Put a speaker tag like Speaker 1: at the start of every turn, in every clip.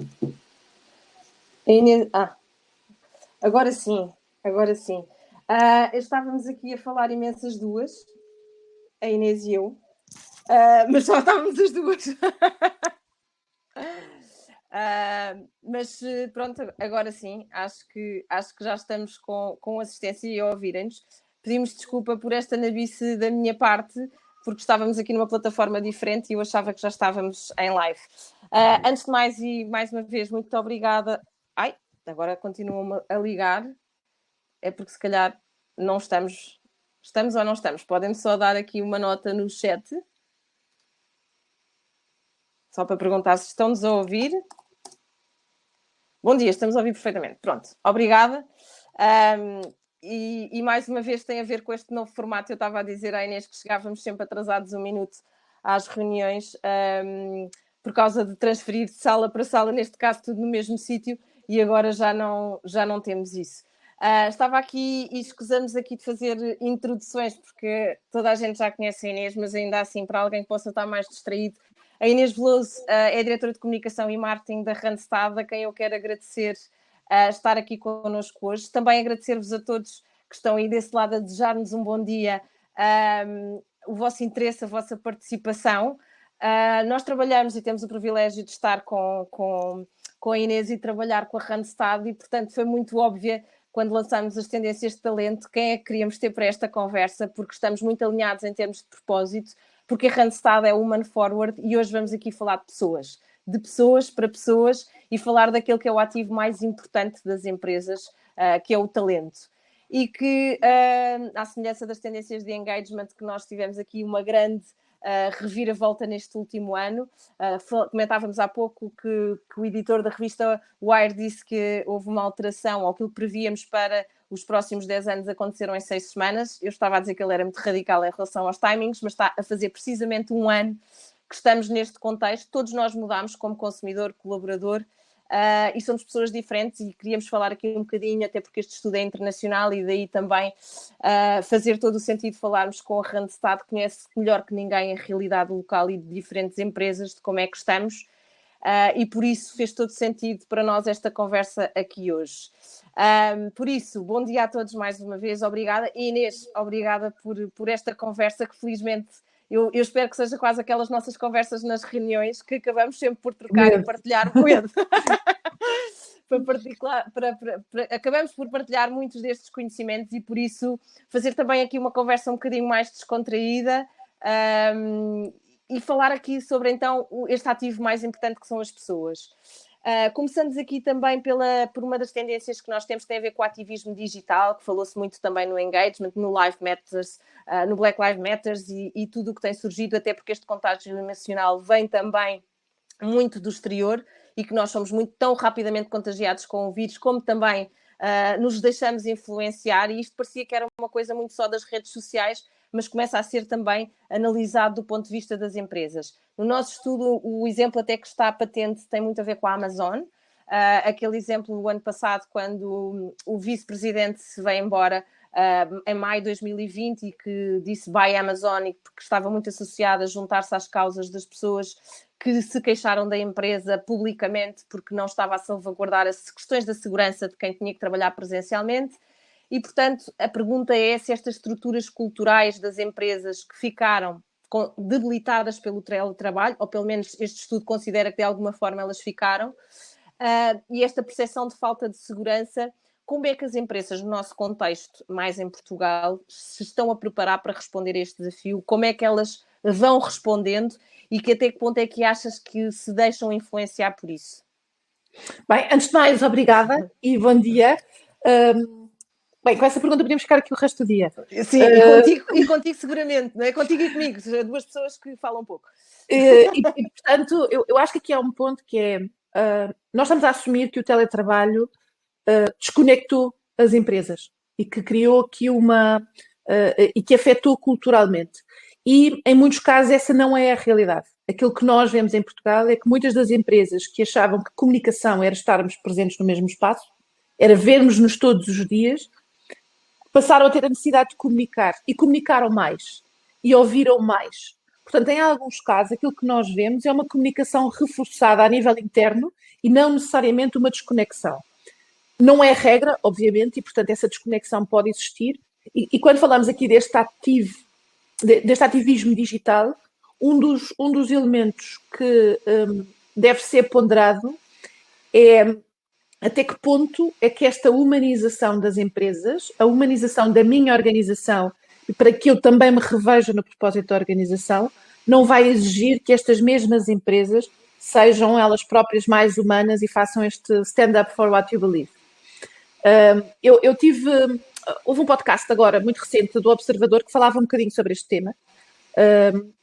Speaker 1: A Inês... agora sim, agora sim. Estávamos aqui a falar imensas duas, a Inês e eu, mas só estávamos as duas. Mas pronto, agora sim, acho que já estamos com assistência e a ouvirem-nos. Pedimos desculpa por esta nabice da minha parte, porque estávamos aqui numa plataforma diferente e eu achava que já estávamos em live. Antes de mais, e mais uma vez, muito obrigada. Ai, agora continuam a ligar. É porque se calhar não estamos. Estamos ou não estamos? Podem-me só dar aqui uma nota no chat. Só para perguntar se estão-nos a ouvir. Bom dia, estamos a ouvir perfeitamente. Pronto, obrigada. E mais uma vez tem a ver com este novo formato. Eu estava a dizer à Inês que chegávamos sempre atrasados 1 minuto às reuniões, por causa de transferir de sala para sala, neste caso tudo no mesmo sítio, e agora já não temos isso. Estava aqui e escusamos aqui de fazer introduções, porque toda a gente já conhece a Inês, mas ainda assim, para alguém que possa estar mais distraído, a Inês Veloso é diretora de Comunicação e Marketing da Randstad, a quem eu quero agradecer estar aqui connosco hoje. Também agradecer-vos a todos que estão aí desse lado a desejar-nos um bom dia, o vosso interesse, a vossa participação. Nós trabalhamos e temos o privilégio de estar com a Inês e trabalhar com a Randstad e, portanto, foi muito óbvia quando lançámos as tendências de talento quem é que queríamos ter para esta conversa, porque estamos muito alinhados em termos de propósito, porque a Randstad é Human Forward e hoje vamos aqui falar de pessoas para pessoas e falar daquele que é o ativo mais importante das empresas, que é o talento. E que, à semelhança das tendências de engagement que nós tivemos aqui uma grande reviravolta neste último ano. Comentávamos há pouco que o editor da revista Wire disse que houve uma alteração, ou aquilo que prevíamos para os próximos 10 anos aconteceram em 6 semanas. Eu estava a dizer que ele era muito radical em relação aos timings, mas está a fazer precisamente 1 ano que estamos neste contexto. Todos nós mudamos como consumidor, colaborador, e somos pessoas diferentes e queríamos falar aqui um bocadinho, até porque este estudo é internacional e daí também fazer todo o sentido falarmos com a Randstad, que conhece melhor que ninguém a realidade local e de diferentes empresas, de como é que estamos, e por isso fez todo sentido para nós esta conversa aqui hoje. Por isso, bom dia a todos mais uma vez, obrigada. E Inês, obrigada por esta conversa que felizmente eu espero que seja quase aquelas nossas conversas nas reuniões que acabamos sempre por trocar e partilhar medo. Acabamos por partilhar muitos destes conhecimentos e por isso fazer também aqui uma conversa um bocadinho mais descontraída e falar aqui sobre então este ativo mais importante que são as pessoas. Começamos aqui também por uma das tendências que nós temos que tem a ver com o ativismo digital, que falou-se muito também no engagement, no Lives Matters, no Black Lives Matters e tudo o que tem surgido, até porque este contágio nacional vem também muito do exterior e que nós somos muito tão rapidamente contagiados com o vírus, como também nos deixamos influenciar, e isto parecia que era uma coisa muito só das redes sociais, mas começa a ser também analisado do ponto de vista das empresas. No nosso estudo, o exemplo até que está patente tem muito a ver com a Amazon. Aquele exemplo do ano passado, quando o vice-presidente se veio embora em maio de 2020 e que disse bye Amazon, porque estava muito associada a juntar-se às causas das pessoas que se queixaram da empresa publicamente porque não estava a salvaguardar as questões da segurança de quem tinha que trabalhar presencialmente. E, portanto, a pergunta é se estas estruturas culturais das empresas que ficaram debilitadas pelo teletrabalho, ou pelo menos este estudo considera que de alguma forma elas ficaram, e esta percepção de falta de segurança, como é que as empresas, no nosso contexto, mais em Portugal, se estão a preparar para responder a este desafio? Como é que elas vão respondendo e que até que ponto é que achas que se deixam influenciar por isso?
Speaker 2: Bem, antes de mais, obrigada e bom dia. Bem, com essa pergunta podíamos ficar aqui o resto do dia.
Speaker 1: Sim, e contigo seguramente, não é? Contigo e comigo, duas pessoas que falam pouco.
Speaker 2: Portanto, eu acho que aqui há um ponto que é, nós estamos a assumir que o teletrabalho desconectou as empresas e que criou aqui e que afetou culturalmente. E, em muitos casos, essa não é a realidade. Aquilo que nós vemos em Portugal é que muitas das empresas que achavam que comunicação era estarmos presentes no mesmo espaço, era vermos-nos todos os dias, passaram a ter a necessidade de comunicar. E comunicaram mais. E ouviram mais. Portanto, em alguns casos, aquilo que nós vemos é uma comunicação reforçada a nível interno e não necessariamente uma desconexão. Não é regra, obviamente, e, portanto, essa desconexão pode existir. E quando falamos aqui deste ativismo digital, um dos elementos que deve ser ponderado é até que ponto é que esta humanização das empresas, a humanização da minha organização, e para que eu também me reveja no propósito da organização, não vai exigir que estas mesmas empresas sejam elas próprias mais humanas e façam este stand up for what you believe. Houve um podcast agora, muito recente, do Observador, que falava um bocadinho sobre este tema,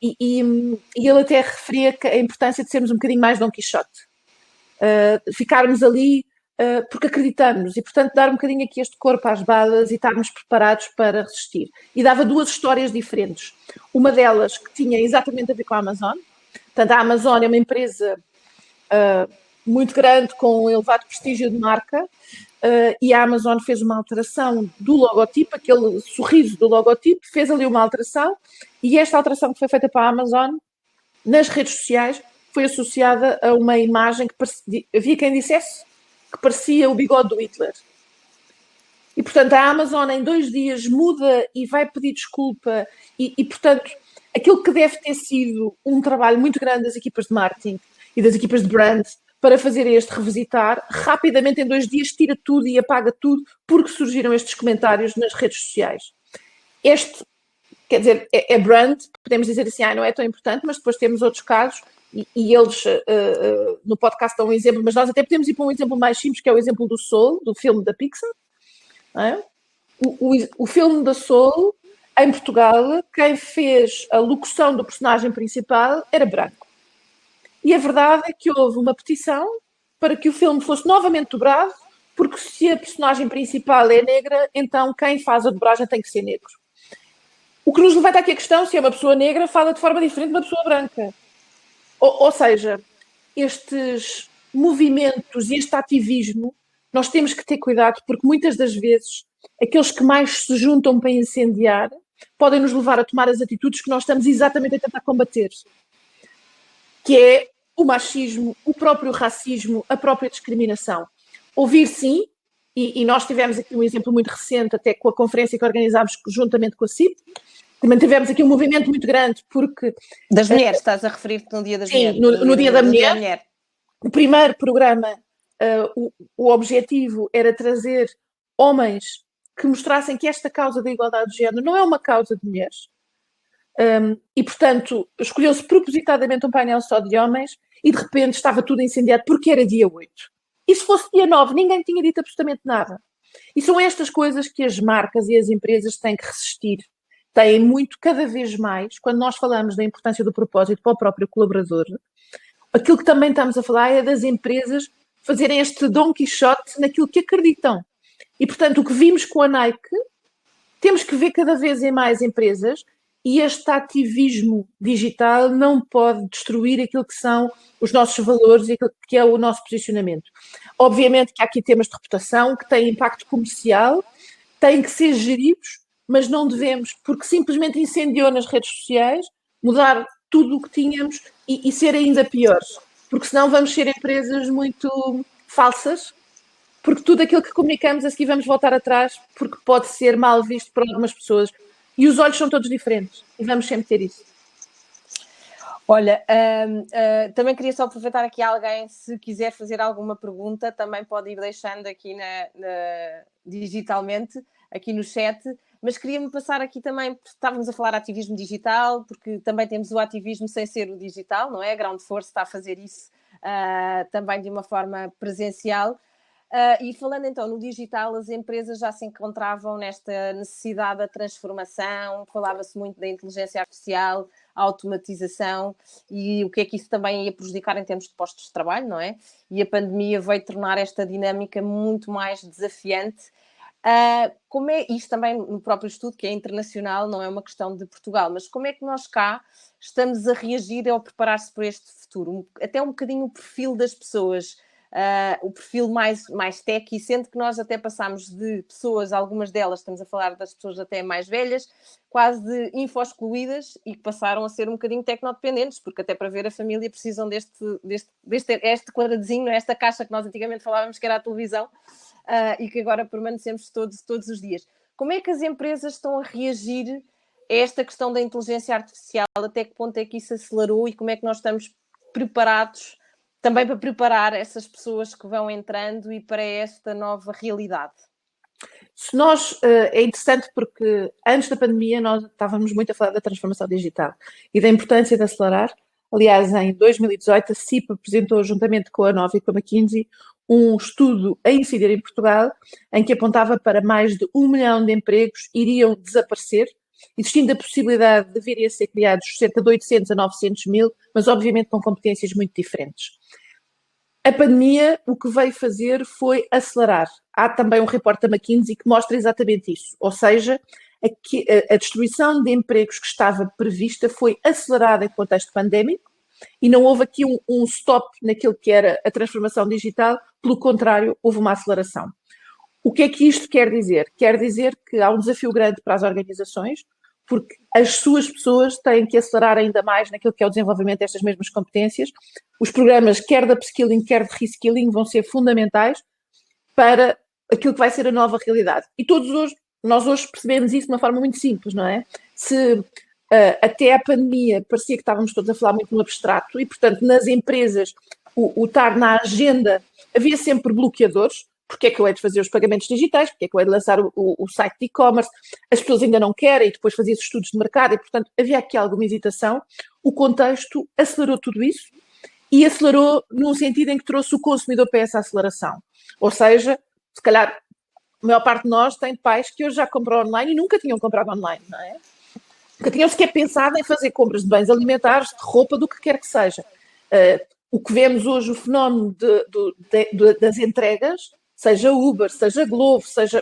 Speaker 2: e ele até referia a importância de sermos um bocadinho mais Dom Quixote. Ficarmos ali porque acreditamos e, portanto, dar um bocadinho aqui este corpo às balas e estarmos preparados para resistir. E dava duas histórias diferentes. Uma delas que tinha exatamente a ver com a Amazon. Portanto, a Amazon é uma empresa muito grande, com um elevado prestígio de marca, e a Amazon fez uma alteração do logotipo, aquele sorriso do logotipo, fez ali uma alteração, e esta alteração que foi feita para a Amazon, nas redes sociais, foi associada a uma imagem que havia quem dissesse que parecia o bigode do Hitler. E, portanto, a Amazon em 2 dias muda e vai pedir desculpa e, portanto, aquilo que deve ter sido um trabalho muito grande das equipas de marketing e das equipas de brand para fazer este revisitar, rapidamente em 2 dias tira tudo e apaga tudo porque surgiram estes comentários nas redes sociais. Quer dizer, é brand, podemos dizer assim, não é tão importante, mas depois temos outros casos e eles no podcast dão um exemplo, mas nós até podemos ir para um exemplo mais simples, que é o exemplo do Soul, do filme da Pixar. Não é? O filme da Soul, em Portugal, quem fez a locução do personagem principal era branco. E a verdade é que houve uma petição para que o filme fosse novamente dobrado, porque se a personagem principal é negra, então quem faz a dobragem tem que ser negro. O que nos levanta aqui a questão, se é uma pessoa negra, fala de forma diferente de uma pessoa branca. Ou seja, estes movimentos e este ativismo, nós temos que ter cuidado, porque muitas das vezes aqueles que mais se juntam para incendiar podem nos levar a tomar as atitudes que nós estamos exatamente a tentar combater, que é o machismo, o próprio racismo, a própria discriminação. Ouvir sim, e nós tivemos aqui um exemplo muito recente, até com a conferência que organizámos juntamente com a CIP, também tivemos aqui um movimento muito grande, porque...
Speaker 1: Das mulheres, estás a referir-te no Dia das Mulheres?
Speaker 2: Sim, no Dia da Mulher. O primeiro programa, o objetivo era trazer homens que mostrassem que esta causa da igualdade de género não é uma causa de mulheres. E, portanto, escolheu-se propositadamente um painel só de homens e, de repente, estava tudo incendiado porque era dia 8. E se fosse dia 9, ninguém tinha dito absolutamente nada. E são estas coisas que as marcas e as empresas têm que resistir. Têm muito, cada vez mais, quando nós falamos da importância do propósito para o próprio colaborador, aquilo que também estamos a falar é das empresas fazerem este Dom Quixote naquilo que acreditam. E, portanto, o que vimos com a Nike, temos que ver cada vez em mais empresas, e este ativismo digital não pode destruir aquilo que são os nossos valores e aquilo que é o nosso posicionamento. Obviamente que há aqui temas de reputação que têm impacto comercial, têm que ser geridos, mas não devemos, porque simplesmente incendiou nas redes sociais, mudar tudo o que tínhamos e ser ainda piores. Porque senão vamos ser empresas muito falsas, porque tudo aquilo que comunicamos a seguir vamos voltar atrás, porque pode ser mal visto por algumas pessoas. E os olhos são todos diferentes, e vamos sempre ter isso.
Speaker 1: Olha, também queria só aproveitar aqui alguém, se quiser fazer alguma pergunta, também pode ir deixando aqui digitalmente, aqui no chat, mas queria-me passar aqui também, estávamos a falar de ativismo digital, porque também temos o ativismo sem ser o digital, não é? A Ground Force está a fazer isso também de uma forma presencial. E falando então no digital, as empresas já se encontravam nesta necessidade da transformação, falava-se muito da inteligência artificial, a automatização e o que é que isso também ia prejudicar em termos de postos de trabalho, não é? E a pandemia veio tornar esta dinâmica muito mais desafiante. Como é isto também no próprio estudo, que é internacional, não é uma questão de Portugal, mas como é que nós cá estamos a reagir ou a preparar-se para este futuro? Até um bocadinho o perfil das pessoas. o perfil mais tech, e sendo que nós até passámos de pessoas, algumas delas, estamos a falar das pessoas até mais velhas, quase de info-excluídas, e que passaram a ser um bocadinho tecnodependentes, porque até para ver a família precisam este quadradinho, esta caixa que nós antigamente falávamos que era a televisão, e que agora permanecemos todos os dias. Como é que as empresas estão a reagir a esta questão da inteligência artificial? Até que ponto é que isso acelerou e como é que nós estamos preparados também para preparar essas pessoas que vão entrando e para esta nova realidade?
Speaker 2: Se nós, é interessante porque antes da pandemia nós estávamos muito a falar da transformação digital e da importância de acelerar. Aliás, em 2018 a CIP apresentou, juntamente com a Nova e com a McKinsey, um estudo a incidir em Portugal, em que apontava para mais de 1 milhão de empregos iriam desaparecer, existindo a possibilidade de virem a ser criados cerca de 800 a 900 mil, mas obviamente com competências muito diferentes. A pandemia o que veio fazer foi acelerar. Há também um reporte da McKinsey que mostra exatamente isso, ou seja, a destruição de empregos que estava prevista foi acelerada em contexto pandémico e não houve aqui um stop naquilo que era a transformação digital, pelo contrário, houve uma aceleração. O que é que isto quer dizer? Quer dizer que há um desafio grande para as organizações, porque as suas pessoas têm que acelerar ainda mais naquilo que é o desenvolvimento destas mesmas competências. Os programas, quer da upskilling, quer de reskilling, vão ser fundamentais para aquilo que vai ser a nova realidade. E nós hoje percebemos isso de uma forma muito simples, não é? Se até a pandemia parecia que estávamos todos a falar muito no abstrato e, portanto, nas empresas, o estar na agenda, havia sempre bloqueadores. Porque é que eu hei de fazer os pagamentos digitais? Porque é que eu hei de lançar o site de e-commerce? As pessoas ainda não querem, e depois fazia estudos de mercado, e, portanto, havia aqui alguma hesitação. O contexto acelerou tudo isso, e acelerou num sentido em que trouxe o consumidor para essa aceleração. Ou seja, se calhar, a maior parte de nós tem pais que hoje já comprou online e nunca tinham comprado online, não é? Nunca tinham sequer pensado em fazer compras de bens alimentares, de roupa, do que quer que seja. O que vemos hoje, o fenómeno das entregas, seja Uber, seja Glovo, seja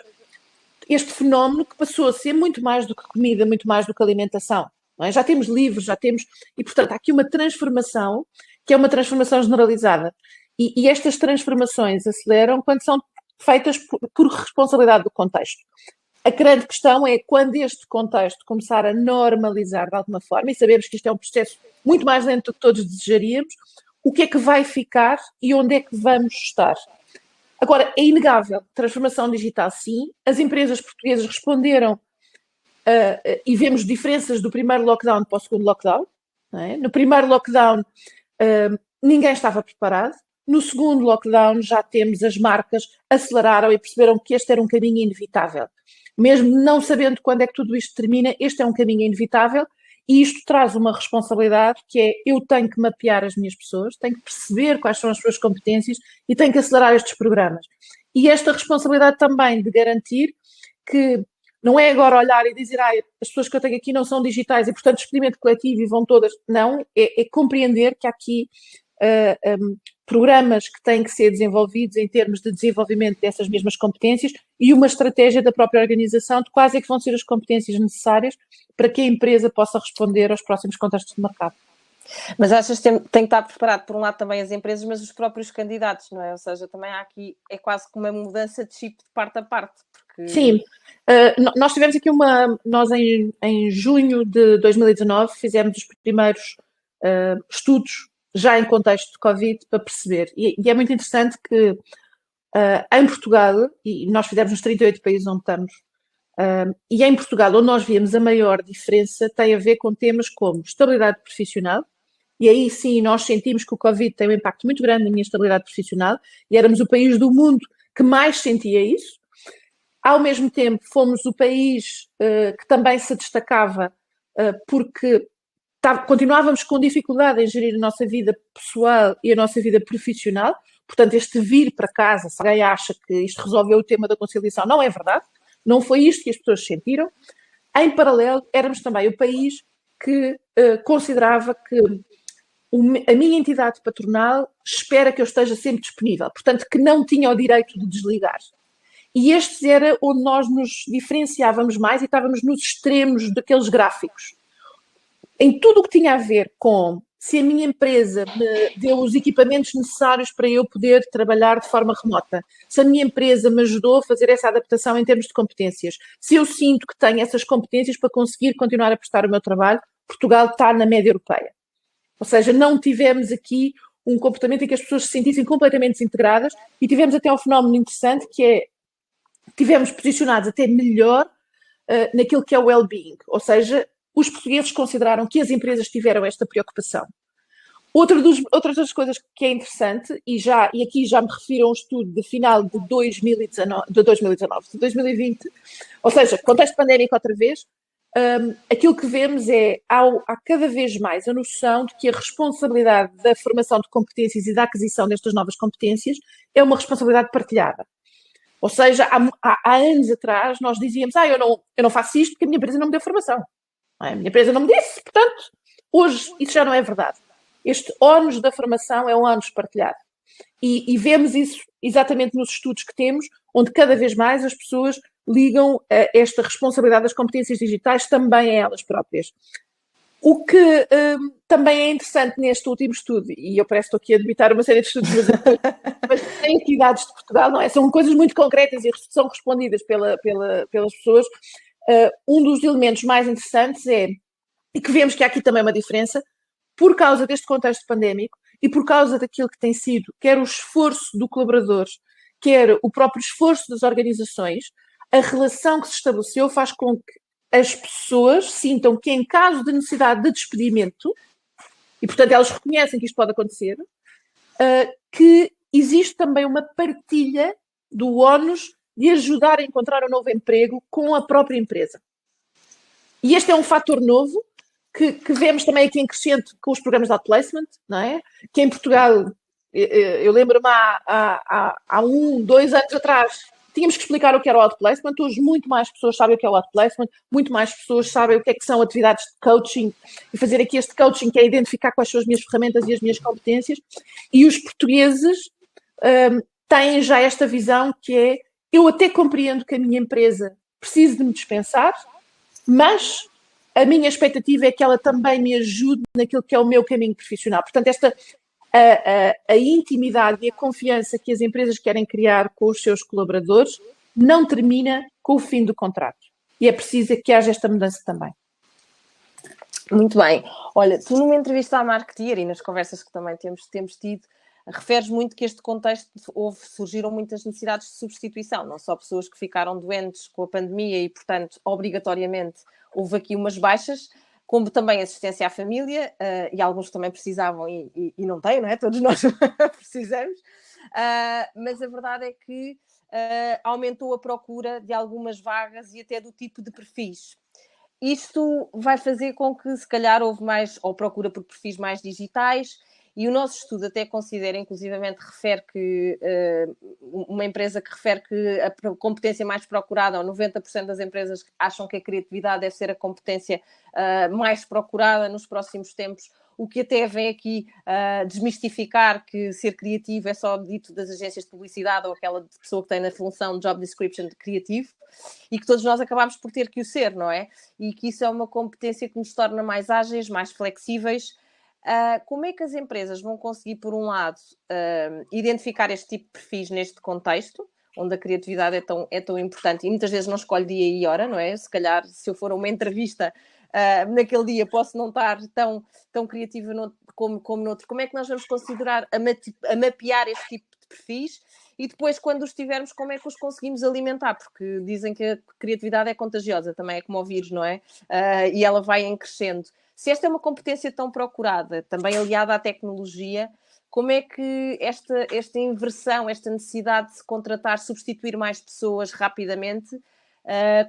Speaker 2: este fenómeno que passou a ser muito mais do que comida, muito mais do que alimentação. Não é? Já temos livros, já temos... E, portanto, há aqui uma transformação que é uma transformação generalizada. E estas transformações aceleram quando são feitas por responsabilidade do contexto. A grande questão é quando este contexto começar a normalizar de alguma forma, e sabemos que isto é um processo muito mais lento do que todos desejaríamos, o que é que vai ficar e onde é que vamos estar? Agora, é inegável, transformação digital sim, as empresas portuguesas responderam e vemos diferenças do primeiro lockdown para o segundo lockdown. Não é? No primeiro lockdown ninguém estava preparado, no segundo lockdown já temos as marcas aceleraram e perceberam que este era um caminho inevitável. Mesmo não sabendo quando é que tudo isto termina, este é um caminho inevitável. E isto traz uma responsabilidade que é eu tenho que mapear as minhas pessoas, tenho que perceber quais são as suas competências e tenho que acelerar estes programas. E esta responsabilidade também de garantir que não é agora olhar e dizer as pessoas que eu tenho aqui não são digitais e, portanto, experimento coletivo e vão todas. Não, é compreender que há aqui programas que têm que ser desenvolvidos em termos de desenvolvimento dessas mesmas competências e uma estratégia da própria organização de quais é que vão ser as competências necessárias para que a empresa possa responder aos próximos contextos de mercado.
Speaker 1: Mas achas que tem que estar preparado, por um lado, também as empresas, mas os próprios candidatos, não é? Ou seja, também há aqui, é quase como uma mudança de chip de parte a parte. Porque...
Speaker 2: Sim. Nós tivemos aqui nós em junho de 2019 fizemos os primeiros estudos já em contexto de Covid para perceber. E é muito interessante que em Portugal, e nós fizemos nos 38 países onde estamos, e em Portugal, onde nós víamos a maior diferença, tem a ver com temas como estabilidade profissional, e aí sim nós sentimos que o Covid tem um impacto muito grande na minha estabilidade profissional, e éramos o país do mundo que mais sentia isso. Ao mesmo tempo, fomos o país que também se destacava porque continuávamos com dificuldade em gerir a nossa vida pessoal e a nossa vida profissional. Portanto, este vir para casa, se alguém acha que isto resolveu o tema da conciliação, não é verdade. Não foi isto que as pessoas sentiram. Em paralelo, éramos também o país que considerava que a minha entidade patronal espera que eu esteja sempre disponível. Portanto, que não tinha o direito de desligar. E estes era onde nós nos diferenciávamos mais e estávamos nos extremos daqueles gráficos. Em tudo o que tinha a ver com se a minha empresa me deu os equipamentos necessários para eu poder trabalhar de forma remota, se a minha empresa me ajudou a fazer essa adaptação em termos de competências, se eu sinto que tenho essas competências para conseguir continuar a prestar o meu trabalho, Portugal está na média europeia. Ou seja, não tivemos aqui um comportamento em que as pessoas se sentissem completamente desintegradas e tivemos até um fenómeno interessante que é, tivemos posicionados até melhor naquilo que é o well-being, ou seja, os portugueses consideraram que as empresas tiveram esta preocupação. Outras das coisas que é interessante, e aqui já me refiro a um estudo de final de 2020, ou seja, contexto pandémico outra vez, aquilo que vemos é, há cada vez mais a noção de que a responsabilidade da formação de competências e da aquisição destas novas competências é uma responsabilidade partilhada. Ou seja, há anos atrás nós dizíamos, eu não faço isto porque a minha empresa não me deu formação. A minha empresa não me disse, portanto, hoje isso já não é verdade. Este ónus da formação é um ónus partilhado. E vemos isso exatamente nos estudos que temos, onde cada vez mais as pessoas ligam esta responsabilidade das competências digitais também a elas próprias. O que também é interessante neste último estudo, e eu parece que estou aqui a debitar uma série de estudos, mas tem aqui dados de Portugal, não é? São coisas muito concretas e são respondidas pelas pessoas. Um dos elementos mais interessantes e que vemos que há aqui também uma diferença, por causa deste contexto pandémico e por causa daquilo que tem sido, quer o esforço do colaborador, quer o próprio esforço das organizações, a relação que se estabeleceu faz com que as pessoas sintam que em caso de necessidade de despedimento, e portanto elas reconhecem que isto pode acontecer, que existe também uma partilha do ónus de ajudar a encontrar um novo emprego com a própria empresa. E este é um fator novo que vemos também aqui em crescente com os programas de outplacement, não é? Que em Portugal, eu lembro-me há 2 anos atrás, tínhamos que explicar o que era o outplacement. Hoje muito mais pessoas sabem o que é o outplacement, muito mais pessoas sabem o que é que são atividades de coaching e fazer aqui este coaching que é identificar quais são as minhas ferramentas e as minhas competências. E os portugueses têm já esta visão que é, eu até compreendo que a minha empresa precise de me dispensar, mas a minha expectativa é que ela também me ajude naquilo que é o meu caminho profissional. Portanto, a intimidade e a confiança que as empresas querem criar com os seus colaboradores não termina com o fim do contrato. E é preciso que haja esta mudança também.
Speaker 1: Muito bem. Olha, tu numa entrevista à Marketeer e nas conversas que também temos tido, referes muito que este contexto surgiram muitas necessidades de substituição, não só pessoas que ficaram doentes com a pandemia e, portanto, obrigatoriamente houve aqui umas baixas, como também assistência à família, e alguns também precisavam e não têm, não é? Todos nós precisamos, mas a verdade é que aumentou a procura de algumas vagas e até do tipo de perfis. Isto vai fazer com que, se calhar, houve mais, ou procura por perfis mais digitais, e o nosso estudo até considera, inclusivamente, refere que uma empresa que refere que a competência mais procurada, ou 90% das empresas acham que a criatividade deve ser a competência mais procurada nos próximos tempos, o que até vem aqui desmistificar que ser criativo é só dito das agências de publicidade ou aquela pessoa que tem na função de job description de criativo, e que todos nós acabamos por ter que o ser, não é? E que isso é uma competência que nos torna mais ágeis, mais flexíveis. Como é que as empresas vão conseguir, por um lado, identificar este tipo de perfis neste contexto, onde a criatividade é tão importante e muitas vezes não escolhe dia e hora, não é? Se calhar, se eu for a uma entrevista naquele dia, posso não estar tão criativa como noutro. Como é que nós vamos considerar a mapear este tipo de perfis? E depois, quando os tivermos, como é que os conseguimos alimentar? Porque dizem que a criatividade é contagiosa, também é como o vírus, não é? E ela vai em crescendo. Se esta é uma competência tão procurada, também aliada à tecnologia, como é que esta inversão, esta necessidade de se contratar, substituir mais pessoas rapidamente,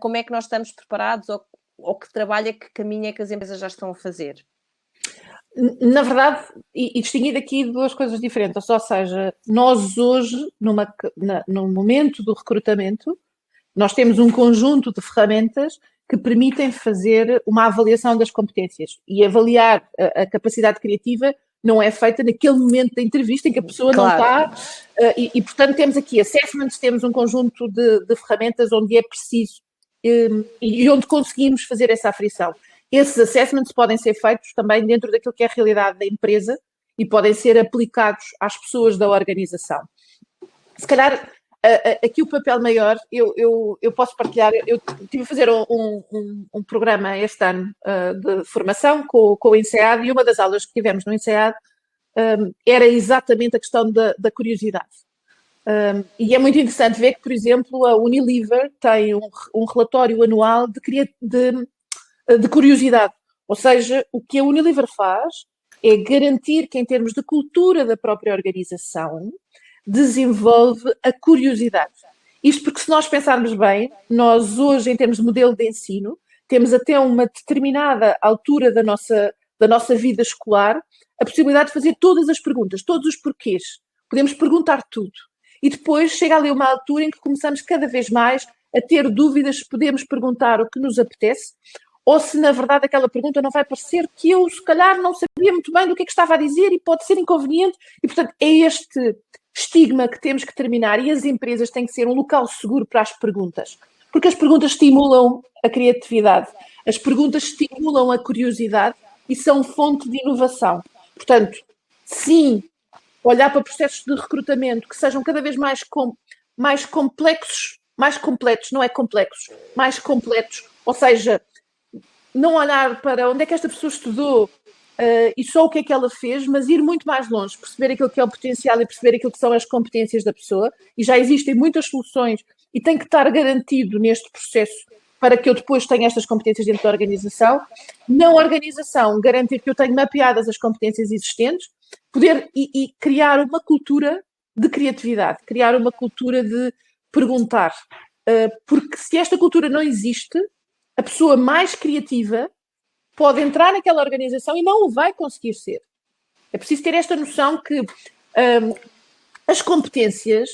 Speaker 1: como é que nós estamos preparados ou que trabalho, que caminho é que as empresas já estão a fazer?
Speaker 2: Na verdade, e distinguir aqui 2 coisas diferentes, ou seja, nós hoje, no momento do recrutamento, nós temos um conjunto de ferramentas que permitem fazer uma avaliação das competências, e avaliar a capacidade criativa não é feita naquele momento da entrevista em que a pessoa não está, e portanto temos aqui assessments, temos um conjunto de ferramentas onde é preciso e onde conseguimos fazer essa aferição. Esses assessments podem ser feitos também dentro daquilo que é a realidade da empresa e podem ser aplicados às pessoas da organização. Se calhar, aqui o papel maior, eu posso partilhar, eu tive a fazer um programa este ano de formação com o INSEAD, e uma das aulas que tivemos no INSEAD era exatamente a questão da curiosidade. E é muito interessante ver que, por exemplo, a Unilever tem um relatório anual de curiosidade. Ou seja, o que a Unilever faz é garantir que, em termos de cultura da própria organização, desenvolve a curiosidade. Isto porque, se nós pensarmos bem, nós hoje, em termos de modelo de ensino, temos até uma determinada altura da nossa vida escolar a possibilidade de fazer todas as perguntas, todos os porquês. Podemos perguntar tudo. E depois chega ali uma altura em que começamos cada vez mais a ter dúvidas se podemos perguntar o que nos apetece ou se, na verdade, aquela pergunta não vai parecer que eu, se calhar, não sabia muito bem do que é que estava a dizer e pode ser inconveniente. E, portanto, é este estigma que temos que terminar, e as empresas têm que ser um local seguro para as perguntas. Porque as perguntas estimulam a criatividade, as perguntas estimulam a curiosidade e são fonte de inovação. Portanto, sim, olhar para processos de recrutamento que sejam cada vez mais complexos, mais completos, não é complexos, mais completos. Ou seja, não olhar para onde é que esta pessoa estudou e só o que é que ela fez, mas ir muito mais longe, perceber aquilo que é o potencial e perceber aquilo que são as competências da pessoa. E já existem muitas soluções e tem que estar garantido neste processo para que eu depois tenha estas competências dentro da organização. Na organização, garantir que eu tenho mapeadas as competências existentes, poder e criar uma cultura de criatividade, criar uma cultura de perguntar. Porque se esta cultura não existe, a pessoa mais criativa pode entrar naquela organização e não o vai conseguir ser. É preciso ter esta noção que as competências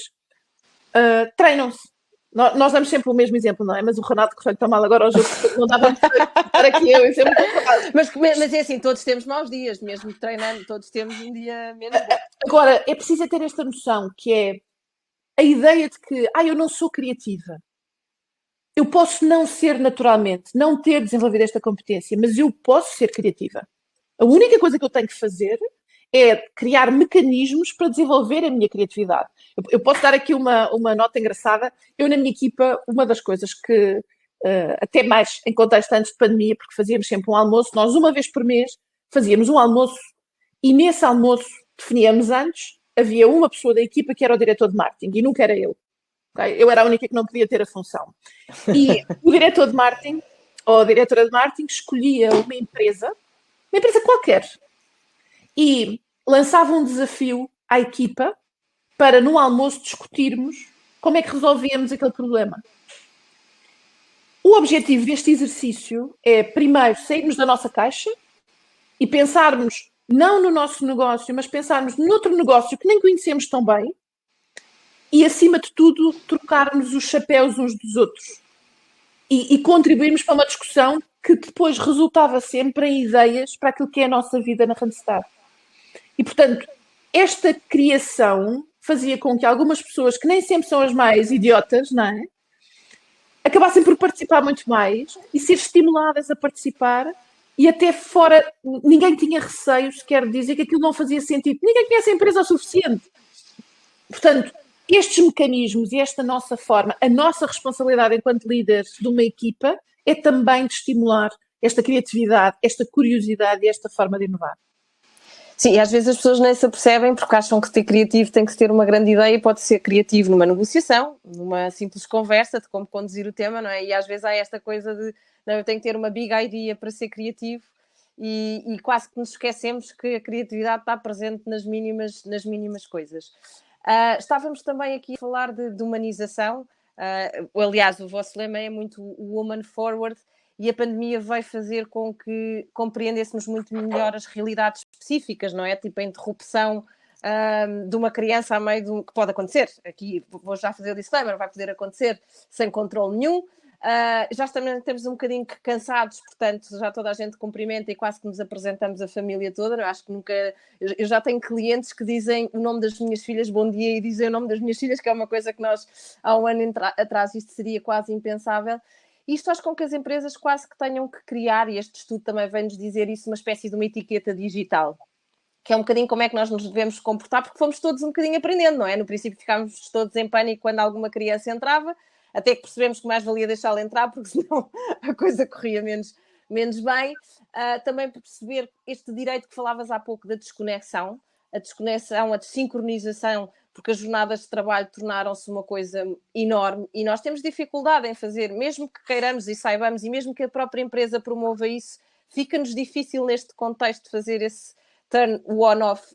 Speaker 2: treinam-se. Nós damos sempre o mesmo exemplo, não é? Mas o Renato Correio está mal agora ao jogo, não dava para que eu sempre
Speaker 1: mas é assim, todos temos maus dias, mesmo treinando, todos temos um dia menos bom.
Speaker 2: Agora, é preciso ter esta noção, que é a ideia de que eu não sou criativa. Eu posso não ser naturalmente, não ter desenvolvido esta competência, mas eu posso ser criativa. A única coisa que eu tenho que fazer é criar mecanismos para desenvolver a minha criatividade. Eu posso dar aqui uma nota engraçada. Eu, na minha equipa, uma das coisas que, até mais em contexto antes de pandemia, porque fazíamos sempre um almoço, nós uma vez por mês fazíamos um almoço e nesse almoço definíamos antes, havia uma pessoa da equipa que era o diretor de marketing e nunca era eu. Okay? Eu era a única que não podia ter a função. E o diretor de marketing, ou a diretora de marketing, escolhia uma empresa qualquer, e lançava um desafio à equipa para, no almoço, discutirmos como é que resolvíamos aquele problema. O objetivo deste exercício é, primeiro, sairmos da nossa caixa e pensarmos não no nosso negócio, mas pensarmos noutro negócio que nem conhecemos tão bem e, acima de tudo, trocarmos os chapéus uns dos outros e contribuirmos para uma discussão que depois resultava sempre em ideias para aquilo que é a nossa vida na Randstad. E, portanto, esta criação fazia com que algumas pessoas, que nem sempre são as mais idiotas, não é? Acabassem por participar muito mais e ser estimuladas a participar, e até fora, ninguém tinha receio sequer de dizer que aquilo não fazia sentido. Ninguém conhece a empresa o suficiente. Portanto, estes mecanismos e esta nossa forma, a nossa responsabilidade enquanto líderes de uma equipa é também de estimular esta criatividade, esta curiosidade e esta forma de inovar.
Speaker 1: Sim, e às vezes as pessoas nem se apercebem porque acham que ser criativo tem que ter uma grande ideia, e pode ser criativo numa negociação, numa simples conversa de como conduzir o tema, não é? E às vezes há esta coisa de, não, eu tenho que ter uma big idea para ser criativo, e quase que nos esquecemos que a criatividade está presente nas mínimas coisas. Estávamos também aqui a falar de humanização, aliás, o vosso lema é muito Woman Forward, e a pandemia vai fazer com que compreendêssemos muito melhor as realidades específicas, não é? Tipo a interrupção de uma criança a meio que pode acontecer. Aqui vou já fazer o disclaimer, vai poder acontecer sem controle nenhum. Já estamos um bocadinho cansados, portanto já toda a gente cumprimenta e quase que nos apresentamos a família toda. Eu acho que nunca... Eu já tenho clientes que dizem o nome das minhas filhas, bom dia, e dizem o nome das minhas filhas, que é uma coisa que nós há um ano atrás isto seria quase impensável. Isto faz com que as empresas quase que tenham que criar, e este estudo também vem-nos dizer isso, uma espécie de uma etiqueta digital, que é um bocadinho como é que nós nos devemos comportar, porque fomos todos um bocadinho aprendendo, não é? No princípio ficámos todos em pânico quando alguma criança entrava, até que percebemos que mais valia deixá-la entrar, porque senão a coisa corria menos bem. Também para perceber este direito que falavas há pouco da desconexão, a desincronização, porque as jornadas de trabalho tornaram-se uma coisa enorme e nós temos dificuldade em fazer, mesmo que queiramos e saibamos, e mesmo que a própria empresa promova isso, fica-nos difícil neste contexto fazer esse turn on-off,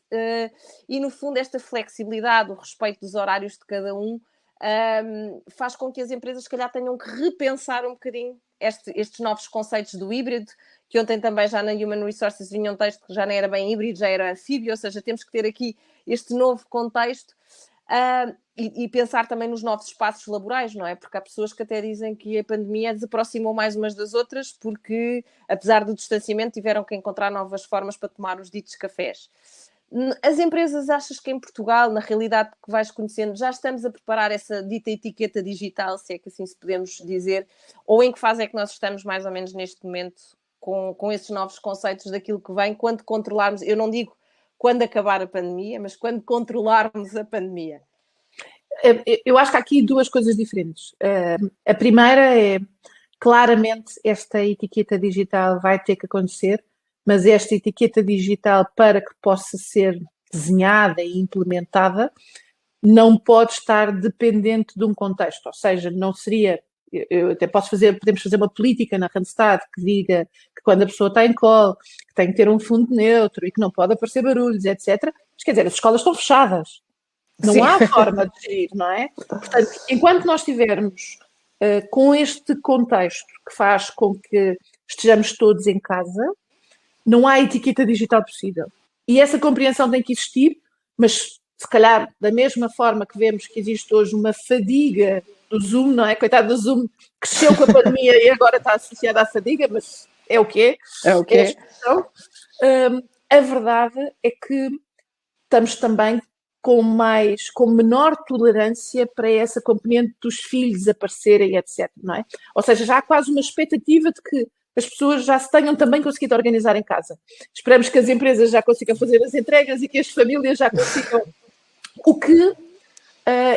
Speaker 1: e no fundo esta flexibilidade, o respeito dos horários de cada um, faz com que as empresas se calhar tenham que repensar um bocadinho estes novos conceitos do híbrido, que ontem também já na Human Resources vinha um texto que já não era bem híbrido, já era anfíbio, ou seja, temos que ter aqui este novo contexto, e pensar também nos novos espaços laborais, não é? Porque há pessoas que até dizem que a pandemia desaproximou mais umas das outras porque, apesar do distanciamento, tiveram que encontrar novas formas para tomar os ditos cafés. As empresas, achas que em Portugal, na realidade que vais conhecendo, já estamos a preparar essa dita etiqueta digital, se é que assim se podemos dizer, ou em que fase é que nós estamos mais ou menos neste momento com esses novos conceitos daquilo que vem, quando controlarmos, eu não digo quando acabar a pandemia, mas quando controlarmos a pandemia?
Speaker 2: Eu acho que há aqui duas coisas diferentes. A primeira é, claramente, esta etiqueta digital vai ter que acontecer, mas esta etiqueta digital, para que possa ser desenhada e implementada, não pode estar dependente de um contexto, ou seja, não seria... Eu até podemos fazer uma política na Randstad que diga que quando a pessoa está em call, que tem que ter um fundo neutro e que não pode aparecer barulhos, etc. Mas quer dizer, as escolas estão fechadas. Não Sim. há forma de gerir, não é? Portanto, enquanto nós estivermos com este contexto que faz com que estejamos todos em casa, não há etiqueta digital possível. E essa compreensão tem que existir, mas se calhar da mesma forma que vemos que existe hoje uma fadiga do Zoom, não é? Coitado do Zoom, cresceu com a pandemia e agora está associado à fadiga, mas é o que é.
Speaker 1: É o que é.
Speaker 2: A verdade é que estamos também com menor tolerância para essa componente dos filhos aparecerem, etc. Não é? Ou seja, já há quase uma expectativa de que as pessoas já se tenham também conseguido organizar em casa. Esperamos que as empresas já consigam fazer as entregas e que as famílias já consigam. O que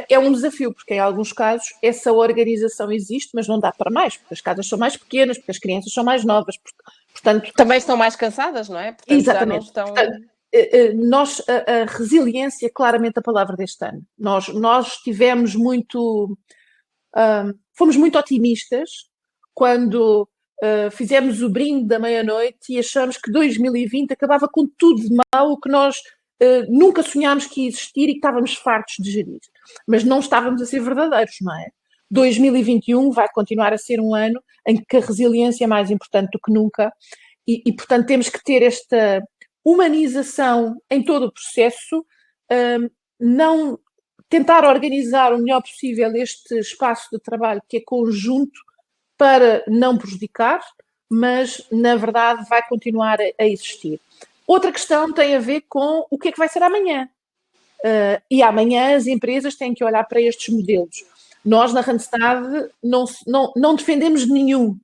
Speaker 2: é um desafio, porque em alguns casos essa organização existe, mas não dá para mais, porque as casas são mais pequenas, porque as crianças são mais novas. Portanto,
Speaker 1: também estão mais cansadas, não é? Portanto,
Speaker 2: exatamente.
Speaker 1: Já não estão...
Speaker 2: Portanto, a resiliência é claramente a palavra deste ano. Nós tivemos fomos muito otimistas quando fizemos o brinde da meia-noite e achamos que 2020 acabava com tudo de mal, o que nós nunca sonhámos que ia existir e que estávamos fartos de gerir. Mas não estávamos a ser verdadeiros, não é? 2021 vai continuar a ser um ano em que a resiliência é mais importante do que nunca e portanto, temos que ter esta humanização em todo o processo, não tentar organizar o melhor possível este espaço de trabalho que é conjunto para não prejudicar, mas na verdade vai continuar a existir. Outra questão tem a ver com o que é que vai ser amanhã. E amanhã as empresas têm que olhar para estes modelos. Nós na Randstad não defendemos nenhum,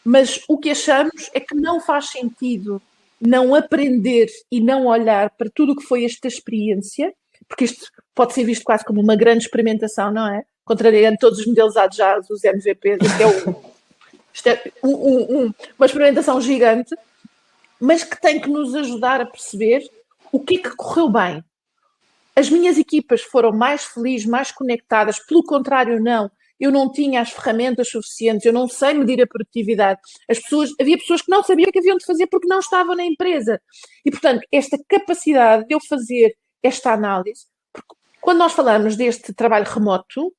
Speaker 2: mas o que achamos é que não faz sentido não aprender e não olhar para tudo o que foi esta experiência, porque isto pode ser visto quase como uma grande experimentação, não é? Contrariando todos os modelos agiles, os MVPs, isto é uma experimentação gigante, mas que tem que nos ajudar a perceber o que é que correu bem. As minhas equipas foram mais felizes, mais conectadas, pelo contrário, não. Eu não tinha as ferramentas suficientes, eu não sei medir a produtividade. Havia pessoas que não sabiam o que haviam de fazer porque não estavam na empresa. E, portanto, esta capacidade de eu fazer esta análise, porque quando nós falamos deste trabalho remoto,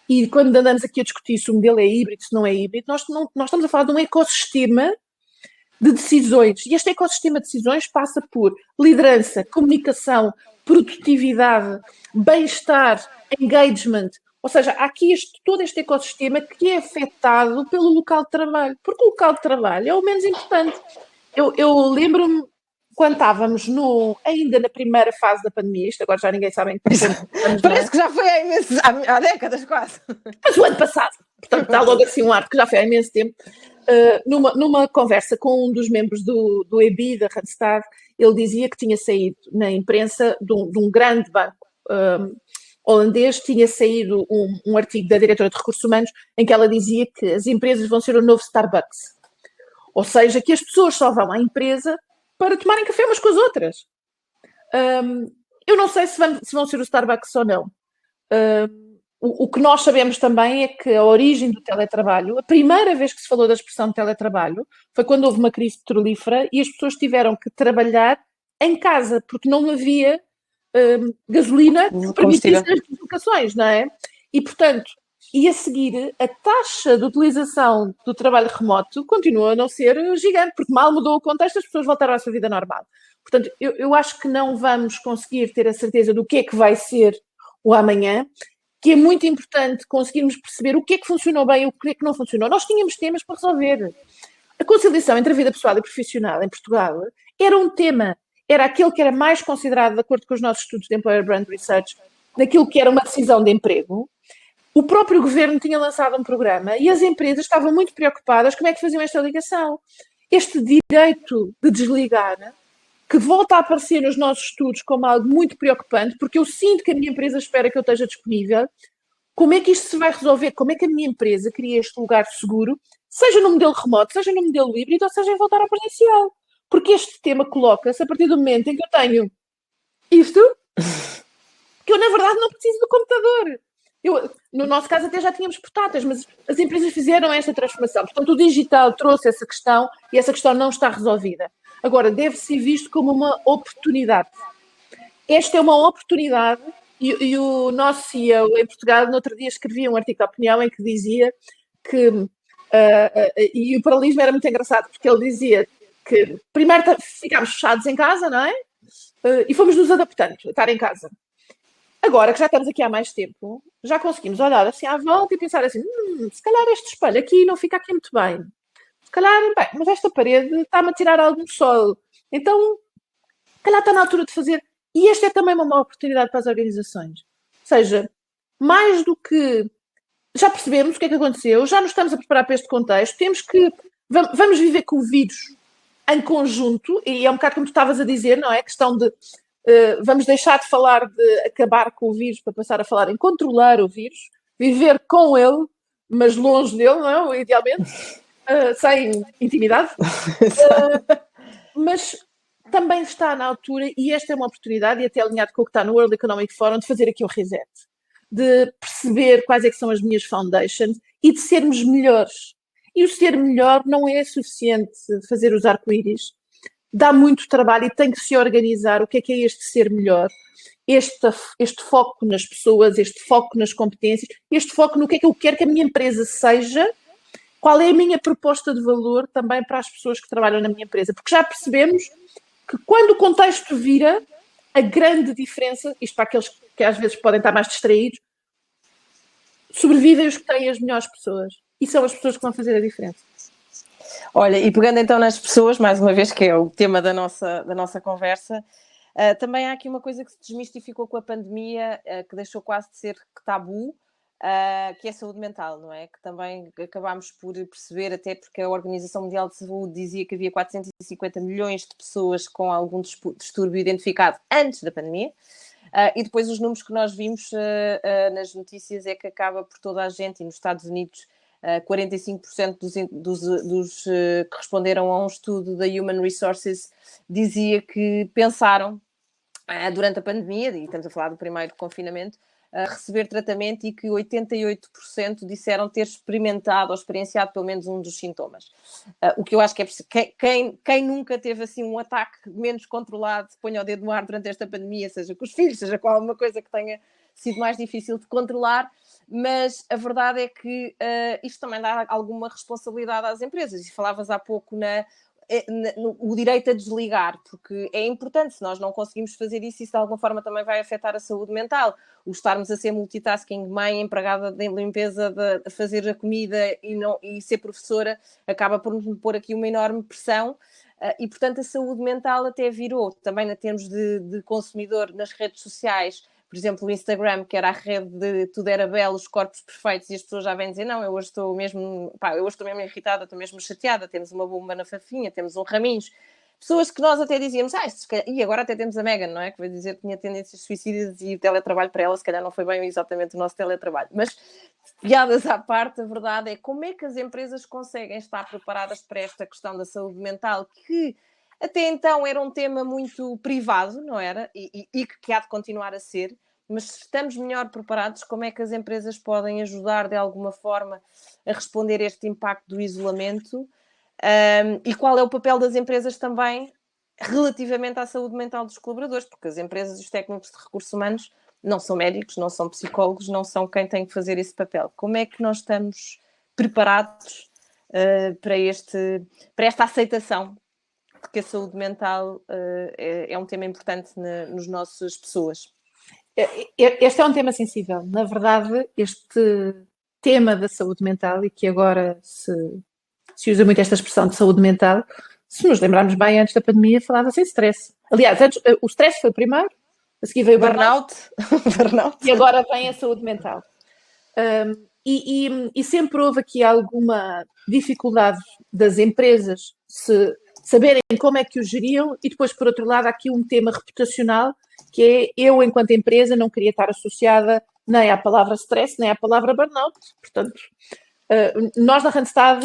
Speaker 2: e quando andamos aqui a discutir se o modelo é híbrido, se não é híbrido, nós estamos a falar de um ecossistema de decisões. E este ecossistema de decisões passa por liderança, comunicação, produtividade, bem-estar, engagement. Ou seja, há aqui todo este ecossistema que é afetado pelo local de trabalho, porque o local de trabalho é o menos importante. Eu lembro-me quando estávamos ainda na primeira fase da pandemia, isto agora já ninguém sabe em que estamos,
Speaker 1: parece que já foi há décadas quase.
Speaker 2: Mas o ano passado, portanto está logo assim um ar, que já foi há imenso tempo, numa conversa com um dos membros do EBI, da Randstad, ele dizia que tinha saído na imprensa de um grande banco holandês, tinha saído um artigo da diretora de Recursos Humanos em que ela dizia que as empresas vão ser o novo Starbucks. Ou seja, que as pessoas só vão à empresa para tomarem café umas com as outras. Eu não sei se vão ser o Starbucks ou não. O que nós sabemos também é que a origem do teletrabalho, a primeira vez que se falou da expressão de teletrabalho, foi quando houve uma crise petrolífera e as pessoas tiveram que trabalhar em casa, porque não havia gasolina que permitisse as deslocações, não é? E, portanto, a seguir, a taxa de utilização do trabalho remoto continua a não ser gigante, porque mal mudou o contexto, as pessoas voltaram à sua vida normal. Portanto, eu acho que não vamos conseguir ter a certeza do que é que vai ser o amanhã, que é muito importante conseguirmos perceber o que é que funcionou bem e o que é que não funcionou. Nós tínhamos temas para resolver. A conciliação entre a vida pessoal e profissional em Portugal era um tema, era aquele que era mais considerado, de acordo com os nossos estudos de Employer Brand Research, naquilo que era uma decisão de emprego. O próprio governo tinha lançado um programa e as empresas estavam muito preocupadas como é que faziam esta ligação. Este direito de desligar, que volta a aparecer nos nossos estudos como algo muito preocupante, porque eu sinto que a minha empresa espera que eu esteja disponível. Como é que isto se vai resolver? Como é que a minha empresa cria este lugar seguro, seja no modelo remoto, seja no modelo híbrido, ou seja em voltar ao presencial? Porque este tema coloca-se a partir do momento em que eu tenho isto, que eu na verdade não preciso do computador. No nosso caso até já tínhamos portáteis, mas as empresas fizeram esta transformação. Portanto, o digital trouxe essa questão e essa questão não está resolvida. Agora, deve ser visto como uma oportunidade. Esta é uma oportunidade e o nosso CEO em Portugal, no outro dia, escrevia um artigo de opinião em que dizia que, e o paralelismo era muito engraçado, porque ele dizia que primeiro ficámos fechados em casa, não é? E fomos nos adaptando a estar em casa. Agora que já estamos aqui há mais tempo, já conseguimos olhar assim à volta e pensar assim, se calhar este espelho aqui não fica aqui muito bem. Se calhar, bem, mas esta parede está-me a tirar algum sol. Então, se calhar está na altura de fazer. E esta é também uma oportunidade para as organizações. Ou seja, mais do que já percebemos o que é que aconteceu, já nos estamos a preparar para este contexto, temos que. Vamos viver com o vírus em conjunto, e é um bocado como tu estavas a dizer, não é? A questão de. Vamos deixar de falar de acabar com o vírus para passar a falar em controlar o vírus, viver com ele, mas longe dele, não é? Idealmente, sem intimidade. Mas também está na altura, e esta é uma oportunidade, e até alinhado com o que está no World Economic Forum, de fazer aqui um reset, de perceber quais é que são as minhas foundations e de sermos melhores. E o ser melhor não é suficiente fazer os arco-íris. Dá muito trabalho e tem que se organizar o que é este ser melhor, este foco nas pessoas, este foco nas competências, este foco no que é que eu quero que a minha empresa seja, qual é a minha proposta de valor também para as pessoas que trabalham na minha empresa, porque já percebemos que quando o contexto vira, a grande diferença, isto para aqueles que às vezes podem estar mais distraídos, sobrevivem os que têm as melhores pessoas, e são as pessoas que vão fazer a diferença.
Speaker 1: Olha, e pegando então nas pessoas, mais uma vez, que é o tema da nossa conversa, também há aqui uma coisa que se desmistificou com a pandemia, que deixou quase de ser tabu, que é a saúde mental, não é? Que também acabámos por perceber, até porque a Organização Mundial de Saúde dizia que havia 450 milhões de pessoas com algum distúrbio identificado antes da pandemia, e depois os números que nós vimos nas notícias é que acaba por toda a gente, e nos Estados Unidos 45% dos que responderam a um estudo da Human Resources dizia que pensaram durante a pandemia, e estamos a falar do primeiro confinamento, receber tratamento, e que 88% disseram ter experimentado ou experienciado pelo menos um dos sintomas. O que eu acho que é preciso. Quem nunca teve assim um ataque menos controlado, ponha o dedo no ar durante esta pandemia, seja com os filhos, seja com alguma coisa que tenha sido mais difícil de controlar, mas a verdade é que isto também dá alguma responsabilidade às empresas. E falavas há pouco o direito a desligar, porque é importante. Se nós não conseguimos fazer isso de alguma forma também vai afetar a saúde mental. O estarmos a ser multitasking, mãe, empregada de limpeza, de fazer a comida e ser professora, acaba por nos pôr aqui uma enorme pressão. E, portanto, a saúde mental até virou, também em termos de consumidor nas redes sociais, por exemplo, o Instagram, que era a rede de tudo era belo, os corpos perfeitos, e as pessoas já vêm dizer, não, eu hoje estou mesmo irritada, estou mesmo chateada, temos uma bomba na fafinha, temos um raminhos. Pessoas que nós até dizíamos, e agora até temos a Megan, não é? Que vai dizer que tinha tendências suicidas e o teletrabalho para ela, se calhar não foi bem exatamente o nosso teletrabalho. Mas, piadas à parte, a verdade é como é que as empresas conseguem estar preparadas para esta questão da saúde mental, que até então era um tema muito privado, não era? E que há de continuar a ser, mas se estamos melhor preparados, como é que as empresas podem ajudar de alguma forma a responder a este impacto do isolamento? E qual é o papel das empresas também relativamente à saúde mental dos colaboradores? Porque as empresas e os técnicos de recursos humanos não são médicos, não são psicólogos, não são quem tem que fazer esse papel. Como é que nós estamos preparados para esta aceitação de que a saúde mental é um tema importante nas nossas pessoas?
Speaker 2: Este é um tema sensível. Na verdade, este tema da saúde mental, e que agora se usa muito esta expressão de saúde mental, se nos lembrarmos bem, antes da pandemia falava-se em stress. Aliás, antes, o stress foi o primeiro, a seguir veio o burnout. E agora vem a saúde mental. E sempre houve aqui alguma dificuldade das empresas se saberem como é que o geriam, e depois, por outro lado, há aqui um tema reputacional, que é eu, enquanto empresa, não queria estar associada nem à palavra stress, nem à palavra burnout. Portanto, nós na Randstad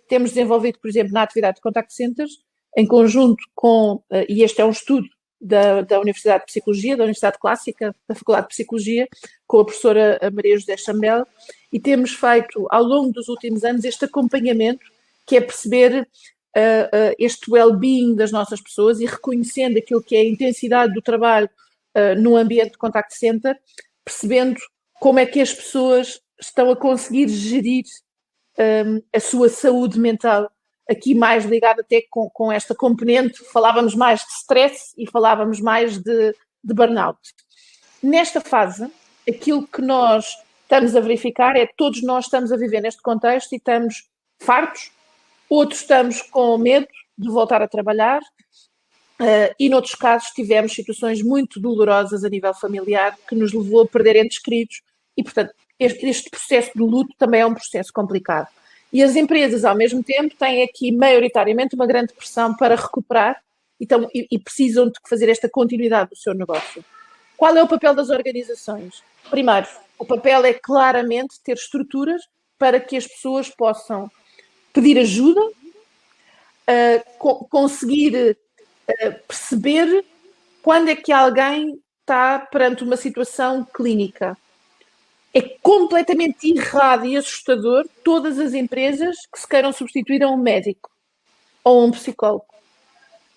Speaker 2: temos desenvolvido, por exemplo, na atividade de contact centers, em conjunto com, e este é um estudo da Universidade de Psicologia, da Universidade Clássica, da Faculdade de Psicologia, com a professora Maria José Chambel, e temos feito, ao longo dos últimos anos, este acompanhamento, que é perceber este well-being das nossas pessoas e reconhecendo aquilo que é a intensidade do trabalho no ambiente de contact center, percebendo como é que as pessoas estão a conseguir gerir a sua saúde mental, aqui mais ligado até com esta componente. Falávamos mais de stress e falávamos mais de burnout. Nesta fase, aquilo que nós estamos a verificar é que todos nós estamos a viver neste contexto e estamos fartos, outros estamos com medo de voltar a trabalhar, e noutros casos tivemos situações muito dolorosas a nível familiar que nos levou a perder entes queridos, e portanto este processo de luto também é um processo complicado. E as empresas, ao mesmo tempo, têm aqui maioritariamente uma grande pressão para recuperar, então, e precisam de fazer esta continuidade do seu negócio. Qual é o papel das organizações? Primeiro, o papel é claramente ter estruturas para que as pessoas possam pedir ajuda, conseguir perceber quando é que alguém está perante uma situação clínica. É completamente errado e assustador todas as empresas que se queiram substituir a um médico ou a um psicólogo.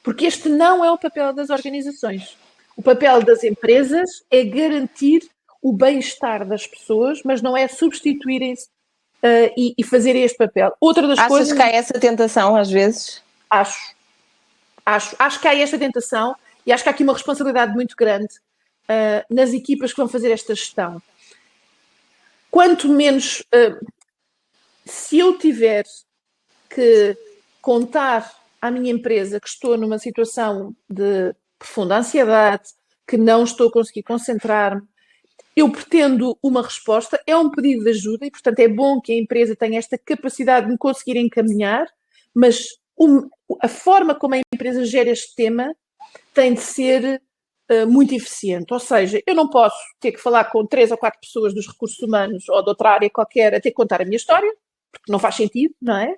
Speaker 2: Porque este não é o papel das organizações. O papel das empresas é garantir o bem-estar das pessoas, mas não é substituírem-se e fazer este papel. Outra das coisas...
Speaker 1: Achas que há essa tentação às vezes?
Speaker 2: Acho que há esta tentação, e acho que há aqui uma responsabilidade muito grande nas equipas que vão fazer esta gestão. Quanto menos, se eu tiver que contar à minha empresa que estou numa situação de profunda ansiedade, que não estou a conseguir concentrar-me, eu pretendo uma resposta, é um pedido de ajuda, e portanto é bom que a empresa tenha esta capacidade de me conseguir encaminhar, mas a forma como a empresa gera este tema tem de ser muito eficiente. Ou seja, eu não posso ter que falar com 3 ou 4 pessoas dos recursos humanos ou de outra área qualquer a ter que contar a minha história, porque não faz sentido, não é?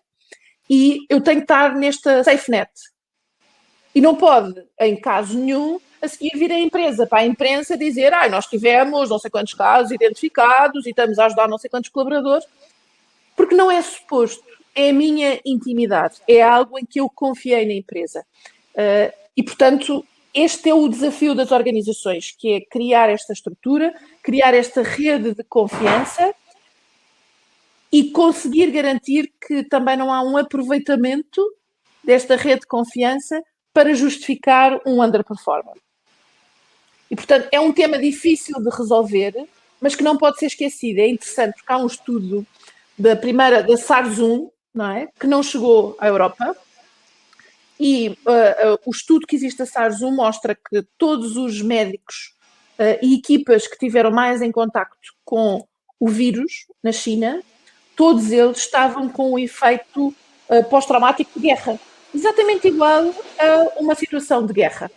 Speaker 2: E eu tenho que estar nesta safe net. E não pode, em caso nenhum, a seguir vir a empresa, para a imprensa dizer nós tivemos não sei quantos casos identificados e estamos a ajudar não sei quantos colaboradores, porque não é suposto. É a minha intimidade, é algo em que eu confiei na empresa. E, portanto, este é o desafio das organizações, que é criar esta estrutura, criar esta rede de confiança e conseguir garantir que também não há um aproveitamento desta rede de confiança para justificar um underperformer. E, portanto, é um tema difícil de resolver, mas que não pode ser esquecido. É interessante porque há um estudo da SARS-1, não é? Que não chegou à Europa, e o estudo que existe da SARS-1 mostra que todos os médicos e equipas que tiveram mais em contacto com o vírus na China, todos eles estavam com um efeito pós-traumático de guerra, exatamente igual a uma situação de guerra.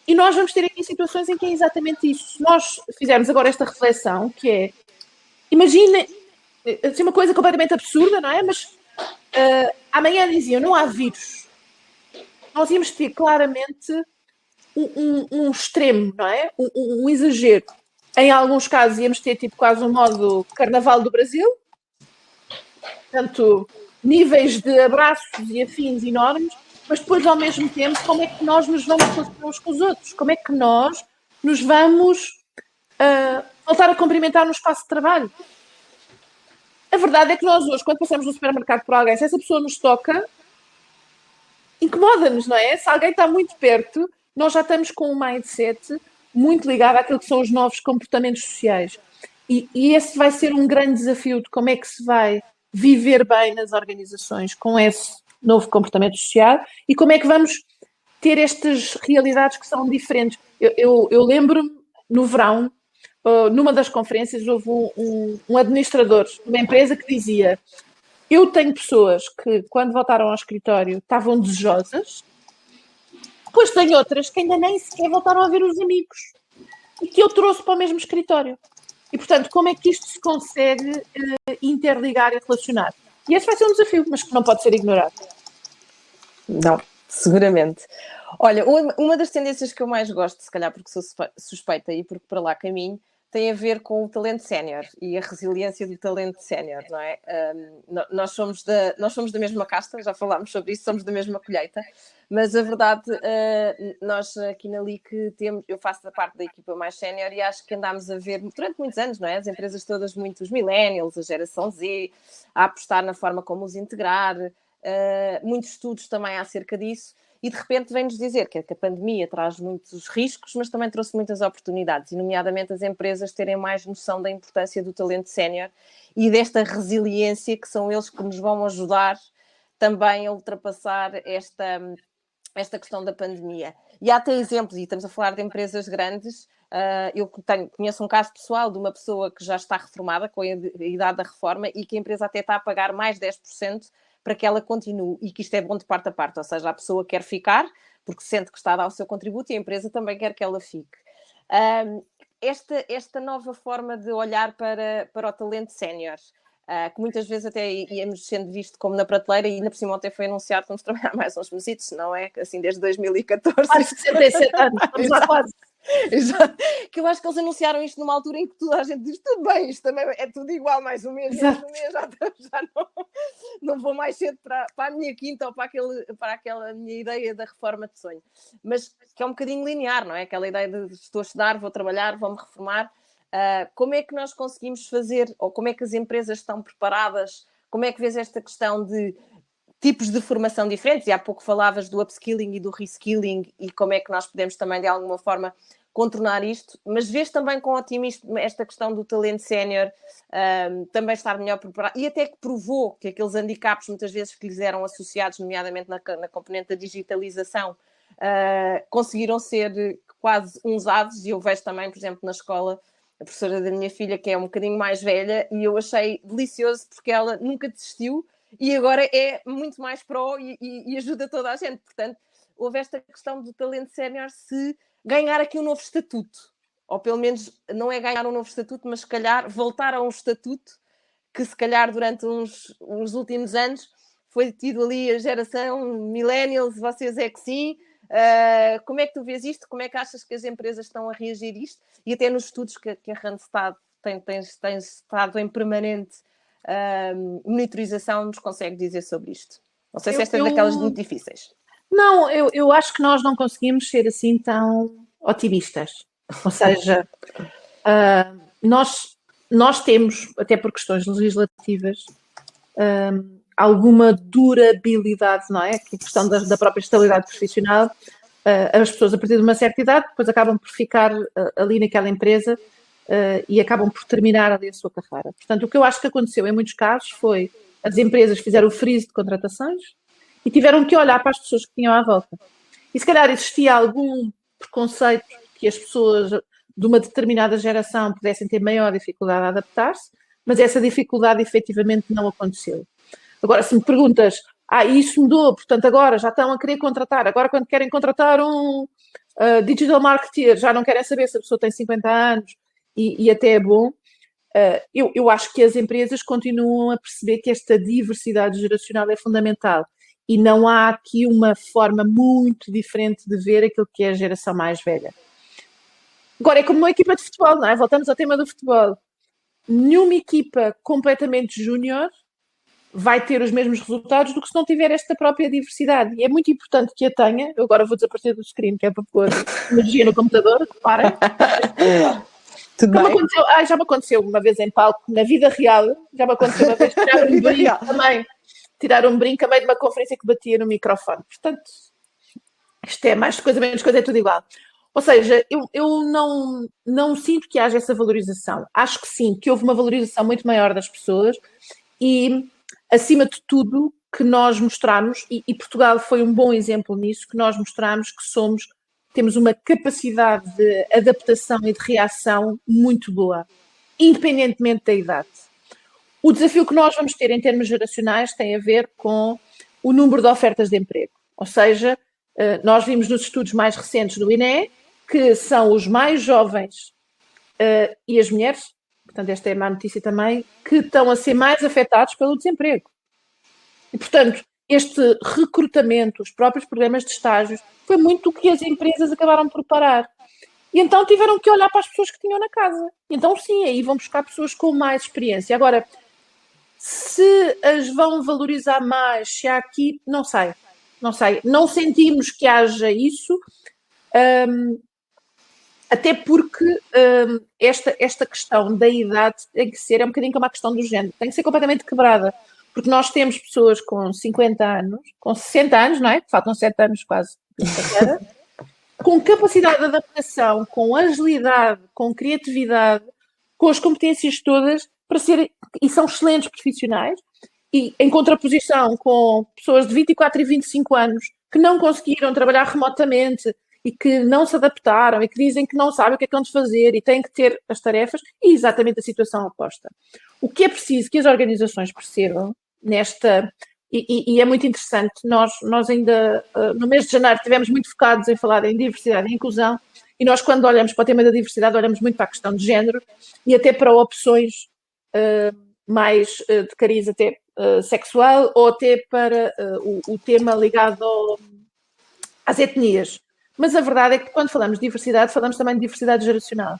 Speaker 2: E nós vamos ter aqui situações em que é exatamente isso. Se nós fizermos agora esta reflexão, que é, imagina, assim, uma coisa completamente absurda, não é? Mas amanhã diziam, não há vírus. Nós íamos ter claramente um extremo, não é? Um exagero. Em alguns casos íamos ter tipo quase um modo Carnaval do Brasil. Portanto, níveis de abraços e afins enormes, mas depois, ao mesmo tempo, como é que nós nos vamos relacionar uns com os outros? Como é que nós nos vamos voltar a cumprimentar no espaço de trabalho? A verdade é que nós hoje, quando passamos no supermercado por alguém, se essa pessoa nos toca, incomoda-nos, não é? Se alguém está muito perto, nós já estamos com um mindset muito ligado àquilo que são os novos comportamentos sociais. E esse vai ser um grande desafio de como é que se vai viver bem nas organizações com esse novo comportamento social e como é que vamos ter estas realidades que são diferentes. Eu lembro-me, no verão, numa das conferências, houve um administrador de uma empresa que dizia: eu tenho pessoas que, quando voltaram ao escritório, estavam desejosas, depois tenho outras que ainda nem sequer voltaram a ver os amigos e que eu trouxe para o mesmo escritório. E, portanto, como é que isto se consegue interligar e relacionar? E esse vai ser um desafio, mas que não pode ser ignorado.
Speaker 1: Não, seguramente. Olha, uma das tendências que eu mais gosto, se calhar porque sou suspeita e porque para lá caminho, tem a ver com o talento sénior e a resiliência do talento sénior, não é? Nós somos da mesma casta, já falámos sobre isso, somos da mesma colheita, mas a verdade, nós aqui na LIC eu faço parte da equipa mais sénior e acho que andámos a ver durante muitos anos, não é? As empresas todas, muitos millennials, a geração Z, a apostar na forma como os integrar, muitos estudos também acerca disso. E de repente vem-nos dizer que a pandemia traz muitos riscos, mas também trouxe muitas oportunidades, e nomeadamente as empresas terem mais noção da importância do talento sénior e desta resiliência que são eles que nos vão ajudar também a ultrapassar esta questão da pandemia. E há até exemplos, e estamos a falar de empresas grandes. Eu conheço um caso pessoal de uma pessoa que já está reformada, com a idade da reforma, e que a empresa até está a pagar mais 10% para que ela continue, e que isto é bom de parte a parte, ou seja, a pessoa quer ficar porque sente que está a dar o seu contributo e a empresa também quer que ela fique. Esta nova forma de olhar para o talento sénior, que muitas vezes até íamos sendo visto como na prateleira, e ainda por cima ontem foi anunciado que vamos trabalhar mais uns mesitos, não é? Assim, desde 2014.
Speaker 2: Quase 67 anos, vamos lá quase.
Speaker 1: Que eu acho que eles anunciaram isto numa altura em que toda a gente diz: tudo bem, isto também é tudo igual, mais um mês, já não vou mais cedo para a minha quinta ou para aquela minha ideia da reforma de sonho. Mas que é um bocadinho linear, não é? Aquela ideia de estou a estudar, vou trabalhar, vou-me reformar. Como é que nós conseguimos fazer, ou como é que as empresas estão preparadas? Como é que vês esta questão de tipos de formação diferentes? E há pouco falavas do upskilling e do reskilling, e como é que nós podemos também, de alguma forma, contornar isto, mas vês também com otimismo esta questão do talento sénior também estar melhor preparado, e até que provou que aqueles handicaps muitas vezes que lhes eram associados, nomeadamente na componente da digitalização, conseguiram ser quase usados. E eu vejo também, por exemplo, na escola, a professora da minha filha, que é um bocadinho mais velha, e eu achei delicioso porque ela nunca desistiu e agora é muito mais pró e ajuda toda a gente. Portanto, houve esta questão do talento sénior se ganhar aqui um novo estatuto, ou pelo menos não é ganhar um novo estatuto, mas se calhar voltar a um estatuto que se calhar durante uns últimos anos foi tido ali a geração millennials, vocês é que sim. Como é que tu vês isto? Como é que achas que as empresas estão a reagir a isto? E até nos estudos que a Randstad tem estado em permanente monitorização, nos consegue dizer sobre isto? Não sei se esta é daquelas muito difíceis.
Speaker 2: Não, eu acho que nós não conseguimos ser assim tão otimistas. Ou seja, nós temos, até por questões legislativas, alguma durabilidade, não é? Que a questão da própria estabilidade profissional. As pessoas, a partir de uma certa idade, depois acabam por ficar ali naquela empresa e acabam por terminar ali a sua carreira. Portanto, o que eu acho que aconteceu em muitos casos foi as empresas fizeram o freeze de contratações e tiveram que olhar para as pessoas que tinham à volta. E se calhar existia algum preconceito que as pessoas de uma determinada geração pudessem ter maior dificuldade a adaptar-se, mas essa dificuldade efetivamente não aconteceu. Agora, se me perguntas, isso mudou, portanto agora já estão a querer contratar, agora quando querem contratar um digital marketer, já não querem saber se a pessoa tem 50 anos e até é bom. Eu acho que as empresas continuam a perceber que esta diversidade geracional é fundamental e não há aqui uma forma muito diferente de ver aquilo que é a geração mais velha. Agora, é como uma equipa de futebol, não é? Voltamos ao tema do futebol. Nenhuma equipa completamente júnior vai ter os mesmos resultados do que se não tiver esta própria diversidade. E é muito importante que a tenha. Eu agora vou desaparecer do screen, que é para pôr energia no computador, reparem.
Speaker 1: Tudo
Speaker 2: Como
Speaker 1: bem.
Speaker 2: aconteceu, já me aconteceu uma vez em palco, na vida real, já me aconteceu uma vez tirar um brinco também, tirar um brinco a meio de uma conferência que batia no microfone. Portanto, isto é mais coisa, menos coisa, é tudo igual. Ou seja, eu não sinto que haja essa valorização. Acho que sim, que houve uma valorização muito maior das pessoas e, acima de tudo, que nós mostramos, e Portugal foi um bom exemplo nisso, que nós mostramos que temos uma capacidade de adaptação e de reação muito boa, independentemente da idade. O desafio que nós vamos ter em termos geracionais tem a ver com o número de ofertas de emprego. Ou seja, nós vimos nos estudos mais recentes do INE que são os mais jovens e as mulheres, portanto esta é a má notícia também, que estão a ser mais afetados pelo desemprego. E, portanto, este recrutamento, os próprios programas de estágios, foi muito o que as empresas acabaram por parar. E então tiveram que olhar para as pessoas que tinham na casa. E então, sim, aí vão buscar pessoas com mais experiência. Agora, se as vão valorizar mais, se há aqui, não sei. Não sentimos que haja isso, até porque esta questão da idade tem que ser, é um bocadinho como a questão do género, tem que ser completamente quebrada. Porque nós temos pessoas com 50 anos, com 60 anos, não é? Faltam 7 anos quase de carreira, com capacidade de adaptação, com agilidade, com criatividade, com as competências todas para ser, e são excelentes profissionais, e em contraposição com pessoas de 24 e 25 anos que não conseguiram trabalhar remotamente e que não se adaptaram e que dizem que não sabem o que é que vão de fazer e têm que ter as tarefas, e exatamente a situação oposta. O que é preciso que as organizações percebam nesta... E é muito interessante, nós ainda no mês de janeiro estivemos muito focados em falar em diversidade e inclusão, e nós quando olhamos para o tema da diversidade olhamos muito para a questão de género e até para opções mais de cariz até sexual ou até para o tema ligado às etnias. Mas a verdade é que quando falamos de diversidade, falamos também de diversidade geracional.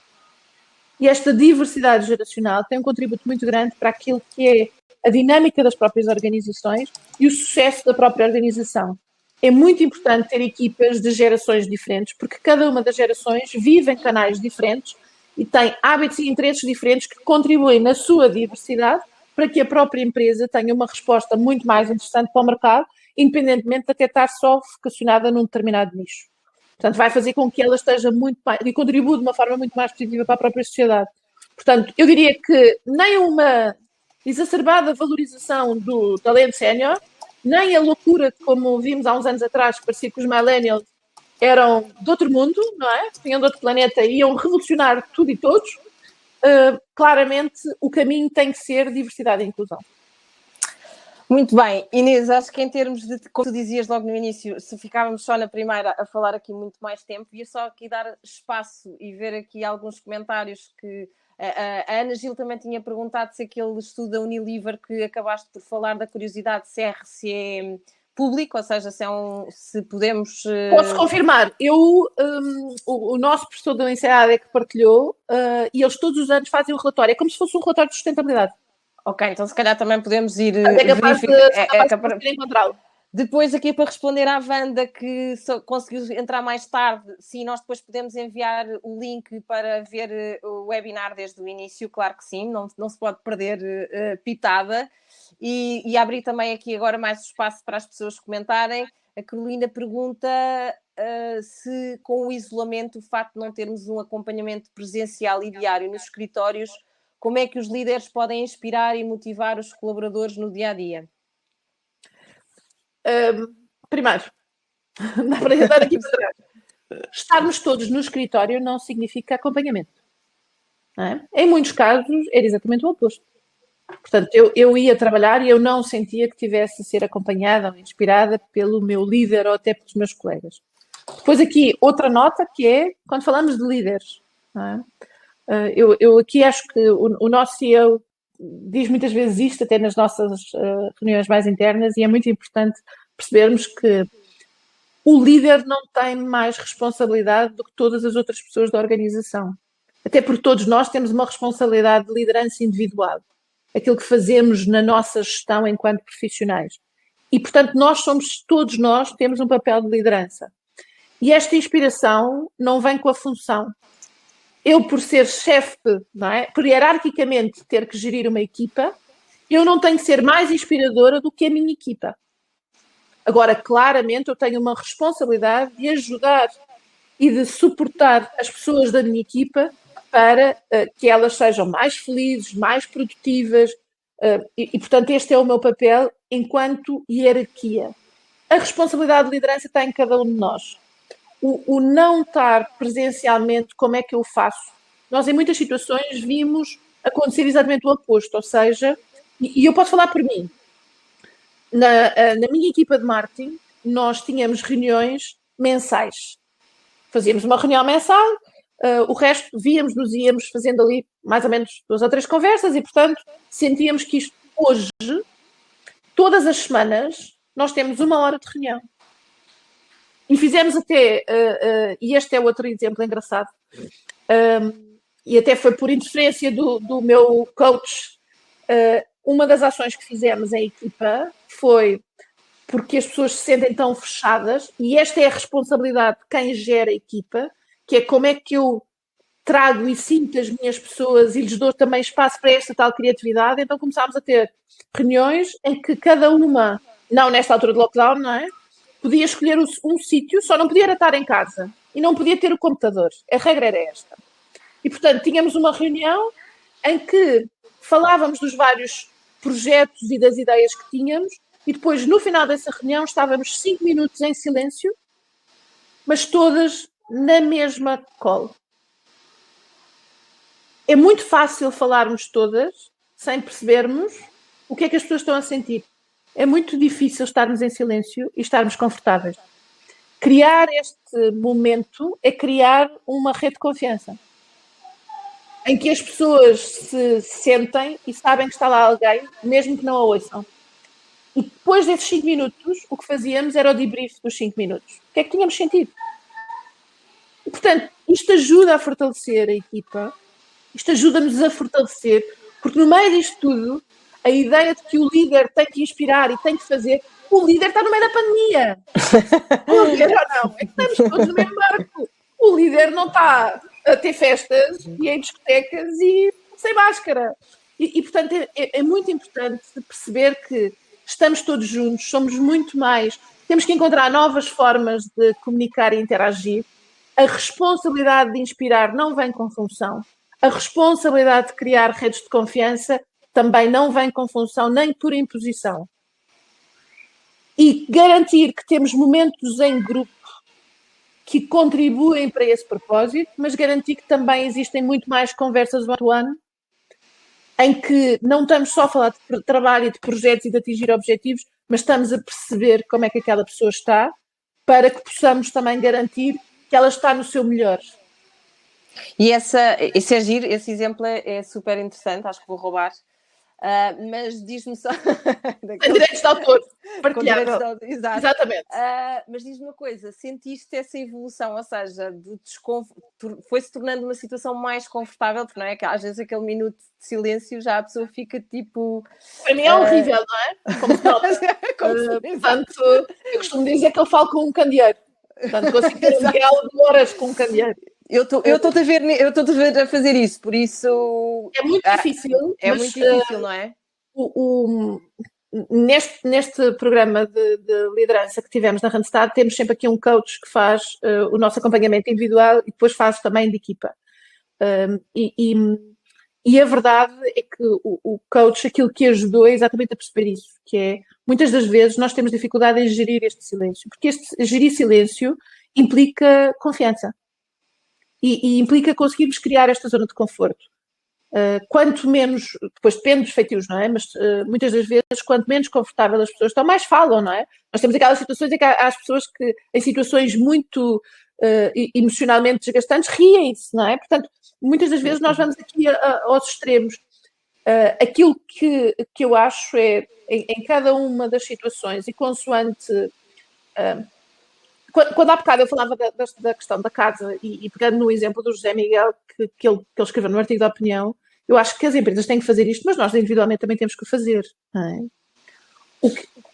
Speaker 2: E esta diversidade geracional tem um contributo muito grande para aquilo que é a dinâmica das próprias organizações e o sucesso da própria organização. É muito importante ter equipas de gerações diferentes, porque cada uma das gerações vive em canais diferentes e tem hábitos e interesses diferentes que contribuem na sua diversidade para que a própria empresa tenha uma resposta muito mais interessante para o mercado, independentemente de até estar só focacionada num determinado nicho. Portanto, vai fazer com que ela esteja muito mais, e contribua de uma forma muito mais positiva para a própria sociedade. Portanto, eu diria que nem uma exacerbada valorização do talento sénior, nem a loucura de como vimos há uns anos atrás, que parecia que os millennials eram de outro mundo, não é? Vinham de outro planeta e iam revolucionar tudo e todos. Claramente, o caminho tem que ser diversidade e inclusão.
Speaker 1: Muito bem, Inês, acho que em termos de, como tu dizias logo no início, se ficávamos só na primeira a falar aqui muito mais tempo, ia só aqui dar espaço e ver aqui alguns comentários que a Ana Gil também tinha perguntado se aquele estudo da Unilever que acabaste por falar da curiosidade se é público, ou seja, se podemos...
Speaker 2: Posso confirmar, o nosso professor da UNCEAD é que partilhou e eles todos os anos fazem um relatório, é como se fosse um relatório de sustentabilidade.
Speaker 1: Ok, então se calhar também podemos ir
Speaker 2: verificar. Encontrá-lo.
Speaker 1: Depois aqui para responder à Wanda que conseguiu entrar mais tarde, sim, nós depois podemos enviar o link para ver o webinar desde o início, claro que sim, não se pode perder pitada. E abrir também aqui agora mais espaço para as pessoas comentarem. A Carolina pergunta se com o isolamento, o facto de não termos um acompanhamento presencial e diário nos escritórios, como é que os líderes podem inspirar e motivar os colaboradores no dia-a-dia?
Speaker 2: Primeiro, dá para andar aqui para trás. estarmos todos no escritório não significa acompanhamento. Não é? Em muitos casos, era exatamente o oposto. Portanto, eu ia trabalhar e eu não sentia que tivesse a ser acompanhada ou inspirada pelo meu líder ou até pelos meus colegas. Depois aqui, outra nota que é, quando falamos de líderes, não é? Eu aqui acho que o nosso CEO diz muitas vezes isto, até nas nossas reuniões mais internas, e é muito importante percebermos que o líder não tem mais responsabilidade do que todas as outras pessoas da organização. Até porque todos nós temos uma responsabilidade de liderança individual. Aquilo que fazemos na nossa gestão enquanto profissionais. E, portanto, todos nós temos um papel de liderança. E esta inspiração não vem com a função. Eu, por ser chefe, não é? Por hierarquicamente ter que gerir uma equipa, eu não tenho que ser mais inspiradora do que a minha equipa. Agora, claramente, eu tenho uma responsabilidade de ajudar e de suportar as pessoas da minha equipa para que elas sejam mais felizes, mais produtivas, e, portanto, este é o meu papel enquanto hierarquia. A responsabilidade de liderança está em cada um de nós. O não estar presencialmente, como é que eu faço? Nós, em muitas situações, vimos acontecer exatamente o oposto, ou seja, e eu posso falar por mim, na minha equipa de marketing, nós tínhamos reuniões mensais. Fazíamos uma reunião mensal, o resto víamos-nos e íamos fazendo ali mais ou menos 2 ou 3 conversas e, portanto, sentíamos que isto hoje, todas as semanas, nós temos 1 hora de reunião. E fizemos até, e este é outro exemplo engraçado, e até foi por interferência do meu coach, uma das ações que fizemos em equipa foi porque as pessoas se sentem tão fechadas, e esta é a responsabilidade de quem gera a equipa, que é como é que eu trago e sinto as minhas pessoas e lhes dou também espaço para esta tal criatividade. Então começámos a ter reuniões em que cada uma, não nesta altura de lockdown, não é? Podia escolher um sítio, só não podia estar em casa e não podia ter o computador. A regra era esta. E, portanto, tínhamos uma reunião em que falávamos dos vários projetos e das ideias que tínhamos e depois, no final dessa reunião, estávamos 5 minutos em silêncio, mas todas na mesma call. É muito fácil falarmos todas sem percebermos o que é que as pessoas estão a sentir. É muito difícil estarmos em silêncio e estarmos confortáveis. Criar este momento é criar uma rede de confiança em que as pessoas se sentem e sabem que está lá alguém, mesmo que não a ouçam. E depois desses 5 minutos, o que fazíamos era o debrief dos 5 minutos. O que é que tínhamos sentido? E, portanto, isto ajuda a fortalecer a equipa, isto ajuda-nos a fortalecer, porque no meio disto tudo, a ideia de que o líder tem que inspirar e tem que fazer, o líder está no meio da pandemia. O líder ou não, é que estamos todos no mesmo barco. O líder não está a ter festas e em discotecas e sem máscara. E portanto, é muito importante perceber que estamos todos juntos, somos muito mais, temos que encontrar novas formas de comunicar e interagir. A responsabilidade de inspirar não vem com função. A responsabilidade de criar redes de confiança também não vem com função nem por imposição. E garantir que temos momentos em grupo que contribuem para esse propósito, mas garantir que também existem muito mais conversas one-to-one, em que não estamos só a falar de trabalho e de projetos e de atingir objetivos, mas estamos a perceber como é que aquela pessoa está, para que possamos também garantir que ela está no seu melhor.
Speaker 1: E esse é giro, esse exemplo é super interessante, acho que vou roubar. Mas diz-me só.
Speaker 2: Tem direitos de autor, partilhável.
Speaker 1: Exatamente. Mas diz-me uma coisa: sentiste essa evolução, ou seja, foi-se tornando uma situação mais confortável, porque não é que às vezes aquele minuto de silêncio já a pessoa fica tipo.
Speaker 2: Para mim é horrível, não é? Como se nota. Portanto, eu costumo dizer que eu falo com um candeeiro. Portanto, consigo ter um diálogo de horas com um candeeiro.
Speaker 1: Eu estou-te a ver a fazer isso, por isso...
Speaker 2: É muito difícil.
Speaker 1: É muito difícil, não é?
Speaker 2: Neste programa de liderança que tivemos na Randstad, temos sempre aqui um coach que faz o nosso acompanhamento individual e depois faz também de equipa. E a verdade é que o coach, aquilo que ajudou é exatamente a perceber isso, que é, muitas das vezes nós temos dificuldade em gerir este silêncio, porque gerir silêncio implica confiança e implica conseguirmos criar esta zona de conforto. Quanto menos, depois depende dos feitios, não é? Mas muitas das vezes, quanto menos confortável as pessoas estão, mais falam, não é? Nós temos aquelas situações em que há as pessoas que, em situações muito emocionalmente desgastantes, riem-se, não é? Portanto, muitas das vezes nós vamos aqui aos extremos. Aquilo que eu acho é, em cada uma das situações, e consoante. Quando há bocado eu falava da questão da casa, e pegando no exemplo do José Miguel, que ele escreveu no artigo da opinião, eu acho que as empresas têm que fazer isto, mas nós individualmente também temos que o fazer. Não é?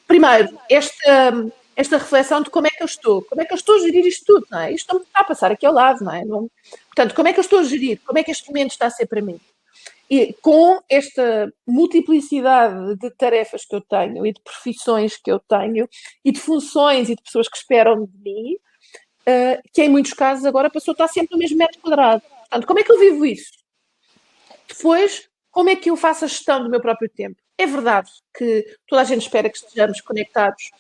Speaker 2: Primeiro, esta reflexão de como é que eu estou a gerir isto tudo, não é? Isto não me está a passar aqui ao lado, não é? Portanto, como é que eu estou a gerir? Como é que este momento está a ser para mim? E com esta multiplicidade de tarefas que eu tenho e de profissões que eu tenho e de funções e de pessoas que esperam de mim, que em muitos casos agora passou a estar sempre no mesmo metro quadrado. Portanto, como é que eu vivo isso? Depois, como é que eu faço a gestão do meu próprio tempo? É verdade que toda a gente espera que estejamos conectados.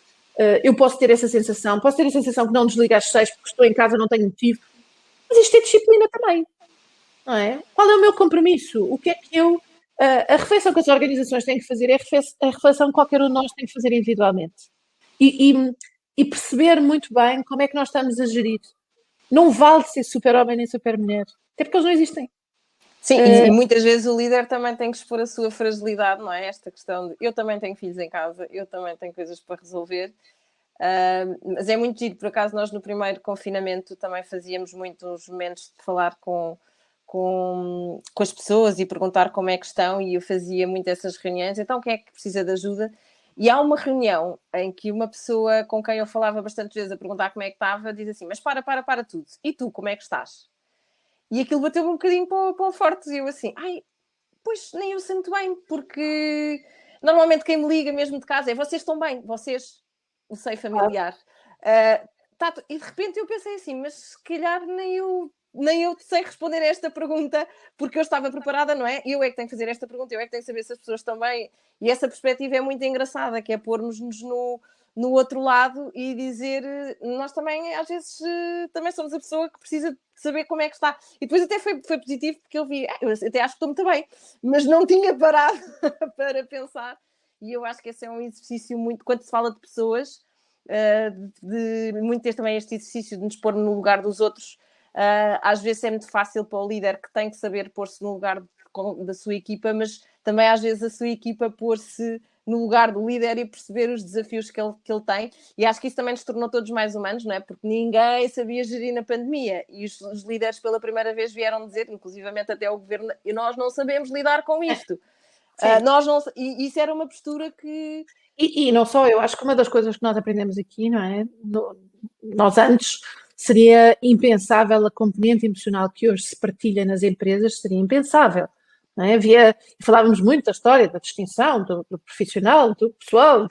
Speaker 2: Eu posso ter essa sensação, posso ter a sensação que não desligo às 6 porque estou em casa, não tenho motivo. Mas isto é disciplina também. Não é? Qual é o meu compromisso? O que é que eu... a reflexão que as organizações têm que fazer é a reflexão que qualquer um de nós tem que fazer individualmente. E perceber muito bem como é que nós estamos a gerir. Não vale ser super-homem nem super-mulher. Até porque eles não existem.
Speaker 1: Sim, e muitas vezes o líder também tem que expor a sua fragilidade, não é? Esta questão de eu também tenho filhos em casa, eu também tenho coisas para resolver. Mas é muito giro, por acaso nós no primeiro confinamento também fazíamos muitos momentos de falar com as pessoas e perguntar como é que estão, e eu fazia muito essas reuniões. Então quem é que precisa de ajuda? E há uma reunião em que uma pessoa com quem eu falava bastante vezes a perguntar como é que estava, diz assim, mas para tudo, e tu, como é que estás? E aquilo bateu um bocadinho para o forte, e eu assim, pois nem eu sei muito bem, porque normalmente quem me liga mesmo de casa é vocês estão bem, vocês, o seio familiar. E de repente eu pensei assim, mas se calhar nem eu sei responder a esta pergunta, porque eu estava preparada, não é? Eu é que tenho que fazer esta pergunta, eu é que tenho que saber se as pessoas estão bem. E essa perspectiva é muito engraçada, que é pormos-nos no outro lado e dizer, nós também, às vezes, também somos a pessoa que precisa de saber como é que está. E depois até foi positivo, porque eu vi, eu até acho que estou muito bem, mas não tinha parado para pensar. E eu acho que esse é um exercício muito, quando se fala de pessoas, de muito ter também este exercício de nos pôr no lugar dos outros. Às vezes é muito fácil para o líder, que tem que saber pôr-se no lugar da sua equipa, mas também às vezes a sua equipa pôr-se no lugar do líder e perceber os desafios que ele tem. E acho que isso também nos tornou todos mais humanos, não é? Porque ninguém sabia gerir na pandemia, e os líderes pela primeira vez vieram dizer, inclusivamente até o governo, e nós não sabemos lidar com isto. E isso era uma postura que...
Speaker 2: E não só, eu acho que uma das coisas que nós aprendemos aqui, não é? Nós antes seria impensável a componente emocional que hoje se partilha nas empresas, seria impensável. Não é? Falávamos muito da história, da distinção, do profissional, do pessoal,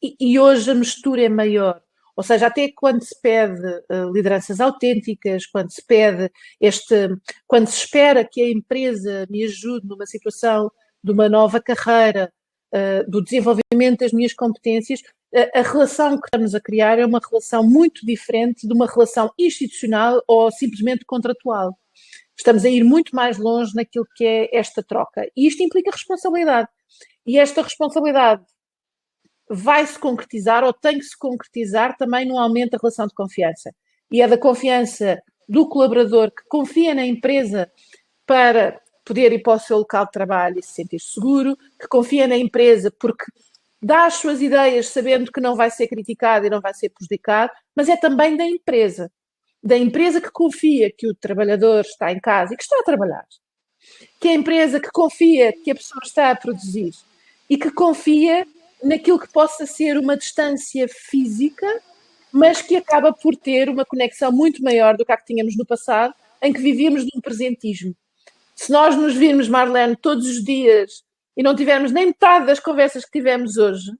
Speaker 2: e hoje a mistura é maior. Ou seja, até quando se pede lideranças autênticas, quando se espera que a empresa me ajude numa situação de uma nova carreira, do desenvolvimento das minhas competências, a relação que estamos a criar é uma relação muito diferente de uma relação institucional ou simplesmente contratual. Estamos a ir muito mais longe naquilo que é esta troca. E isto implica responsabilidade. E esta responsabilidade vai se concretizar, ou tem que se concretizar, também no aumento da relação de confiança. E é da confiança do colaborador que confia na empresa para poder ir para o seu local de trabalho e se sentir seguro, que confia na empresa porque dá as suas ideias sabendo que não vai ser criticado e não vai ser prejudicado, mas é também da empresa que confia que o trabalhador está em casa e que está a trabalhar, que é a empresa que confia que a pessoa está a produzir e que confia naquilo que possa ser uma distância física, mas que acaba por ter uma conexão muito maior do que a que tínhamos no passado, em que vivíamos de um presentismo. Se nós nos virmos, Marlene, todos os dias e não tivermos nem metade das conversas que tivemos hoje,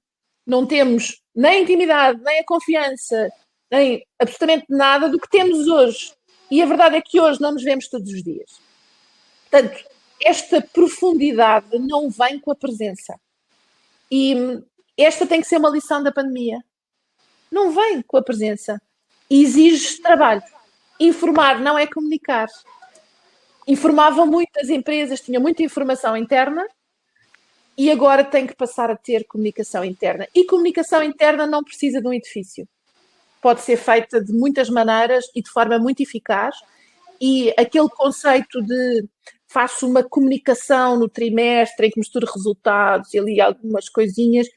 Speaker 2: não temos nem a intimidade, nem a confiança, nem absolutamente nada do que temos hoje. E a verdade é que hoje não nos vemos todos os dias. Portanto, esta profundidade não vem com a presença. E esta tem que ser uma lição da pandemia. Não vem com a presença. exige trabalho. Informar não é comunicar. Informavam muitas empresas, tinham muita informação interna e agora tem que passar a ter comunicação interna. E comunicação interna não precisa de um edifício. Pode ser feita de muitas maneiras e de forma muito eficaz. E aquele conceito de faço uma comunicação no trimestre em que misturo resultados e ali algumas coisinhas,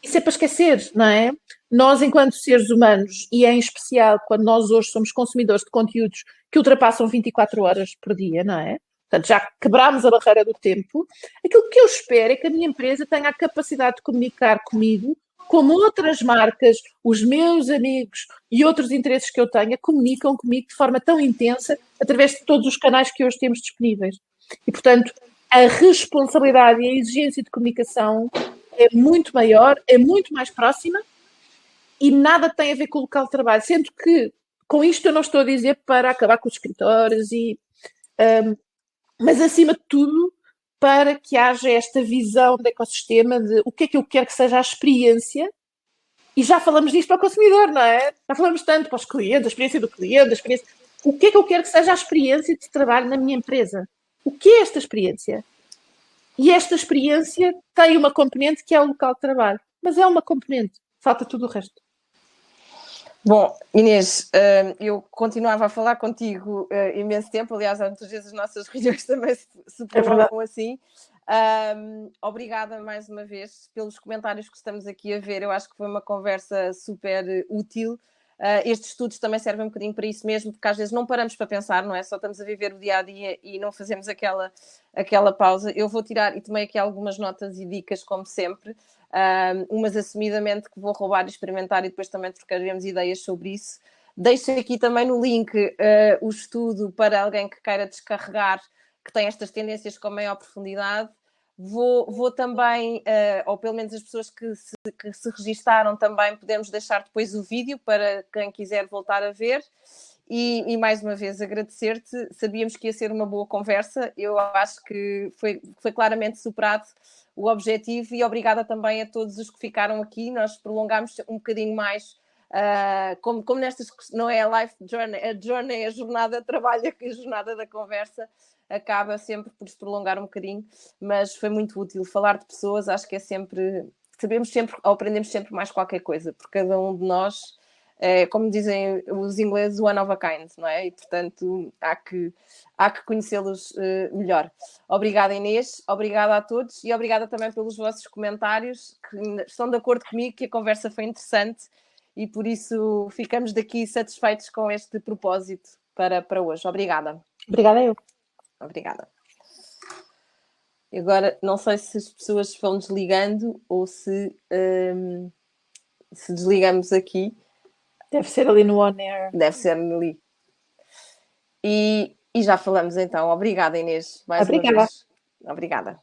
Speaker 2: isso é para esquecer, não é? Nós, enquanto seres humanos, e em especial quando nós hoje somos consumidores de conteúdos que ultrapassam 24 horas por dia, não é? Portanto, já quebrámos a barreira do tempo. Aquilo que eu espero é que a minha empresa tenha a capacidade de comunicar comigo como outras marcas, os meus amigos e outros interesses que eu tenha comunicam comigo de forma tão intensa através de todos os canais que hoje temos disponíveis. E, portanto, a responsabilidade e a exigência de comunicação é muito maior, é muito mais próxima e nada tem a ver com o local de trabalho. Sendo que, com isto eu não estou a dizer para acabar com os escritórios, mas acima de tudo para que haja esta visão do ecossistema de o que é que eu quero que seja a experiência, e já falamos disto para o consumidor, não é? Já falamos tanto para os clientes, a experiência do cliente, a experiência... O que é que eu quero que seja a experiência de trabalho na minha empresa? O que é esta experiência? E esta experiência tem uma componente que é o local de trabalho, mas é uma componente, falta tudo o resto.
Speaker 1: Bom, Inês, eu continuava a falar contigo imenso tempo, aliás, muitas vezes as nossas reuniões também se prolongam assim. Obrigada mais uma vez pelos comentários que estamos aqui a ver, eu acho que foi uma conversa super útil. Estes estudos também servem um bocadinho para isso mesmo, porque às vezes não paramos para pensar, não é? Só estamos a viver o dia-a-dia e não fazemos aquela pausa. Eu vou tirar e tomei aqui algumas notas e dicas, como sempre. Umas assumidamente que vou roubar e experimentar e depois também trocaremos ideias sobre isso. Deixo aqui também no link o estudo para alguém que queira descarregar, que tem estas tendências com maior profundidade. Vou também, ou pelo menos as pessoas que se registaram também, podemos deixar depois o vídeo para quem quiser voltar a ver. E mais uma vez agradecer-te. Sabíamos que ia ser uma boa conversa. Eu acho que foi claramente superado o objetivo e obrigada também a todos os que ficaram aqui. Nós prolongámos um bocadinho mais, como nestas, não é a life journey, a jornada de trabalho, a jornada da conversa acaba sempre por se prolongar um bocadinho, mas foi muito útil falar de pessoas. Acho que é sempre, sabemos sempre, ou aprendemos sempre mais qualquer coisa, porque cada um de nós, como dizem os ingleses, one of a kind, não é? E portanto há que conhecê-los melhor. Obrigada, Inês, obrigada a todos e obrigada também pelos vossos comentários, que estão de acordo comigo que a conversa foi interessante e por isso ficamos daqui satisfeitos com este propósito para hoje. Obrigada.
Speaker 2: Obrigada eu.
Speaker 1: Obrigada. Agora, não sei se as pessoas vão desligando ou se desligamos aqui.
Speaker 2: Deve ser ali no On Air.
Speaker 1: Deve ser ali. E já falamos então. Obrigada, Inês, mais uma vez. Obrigada.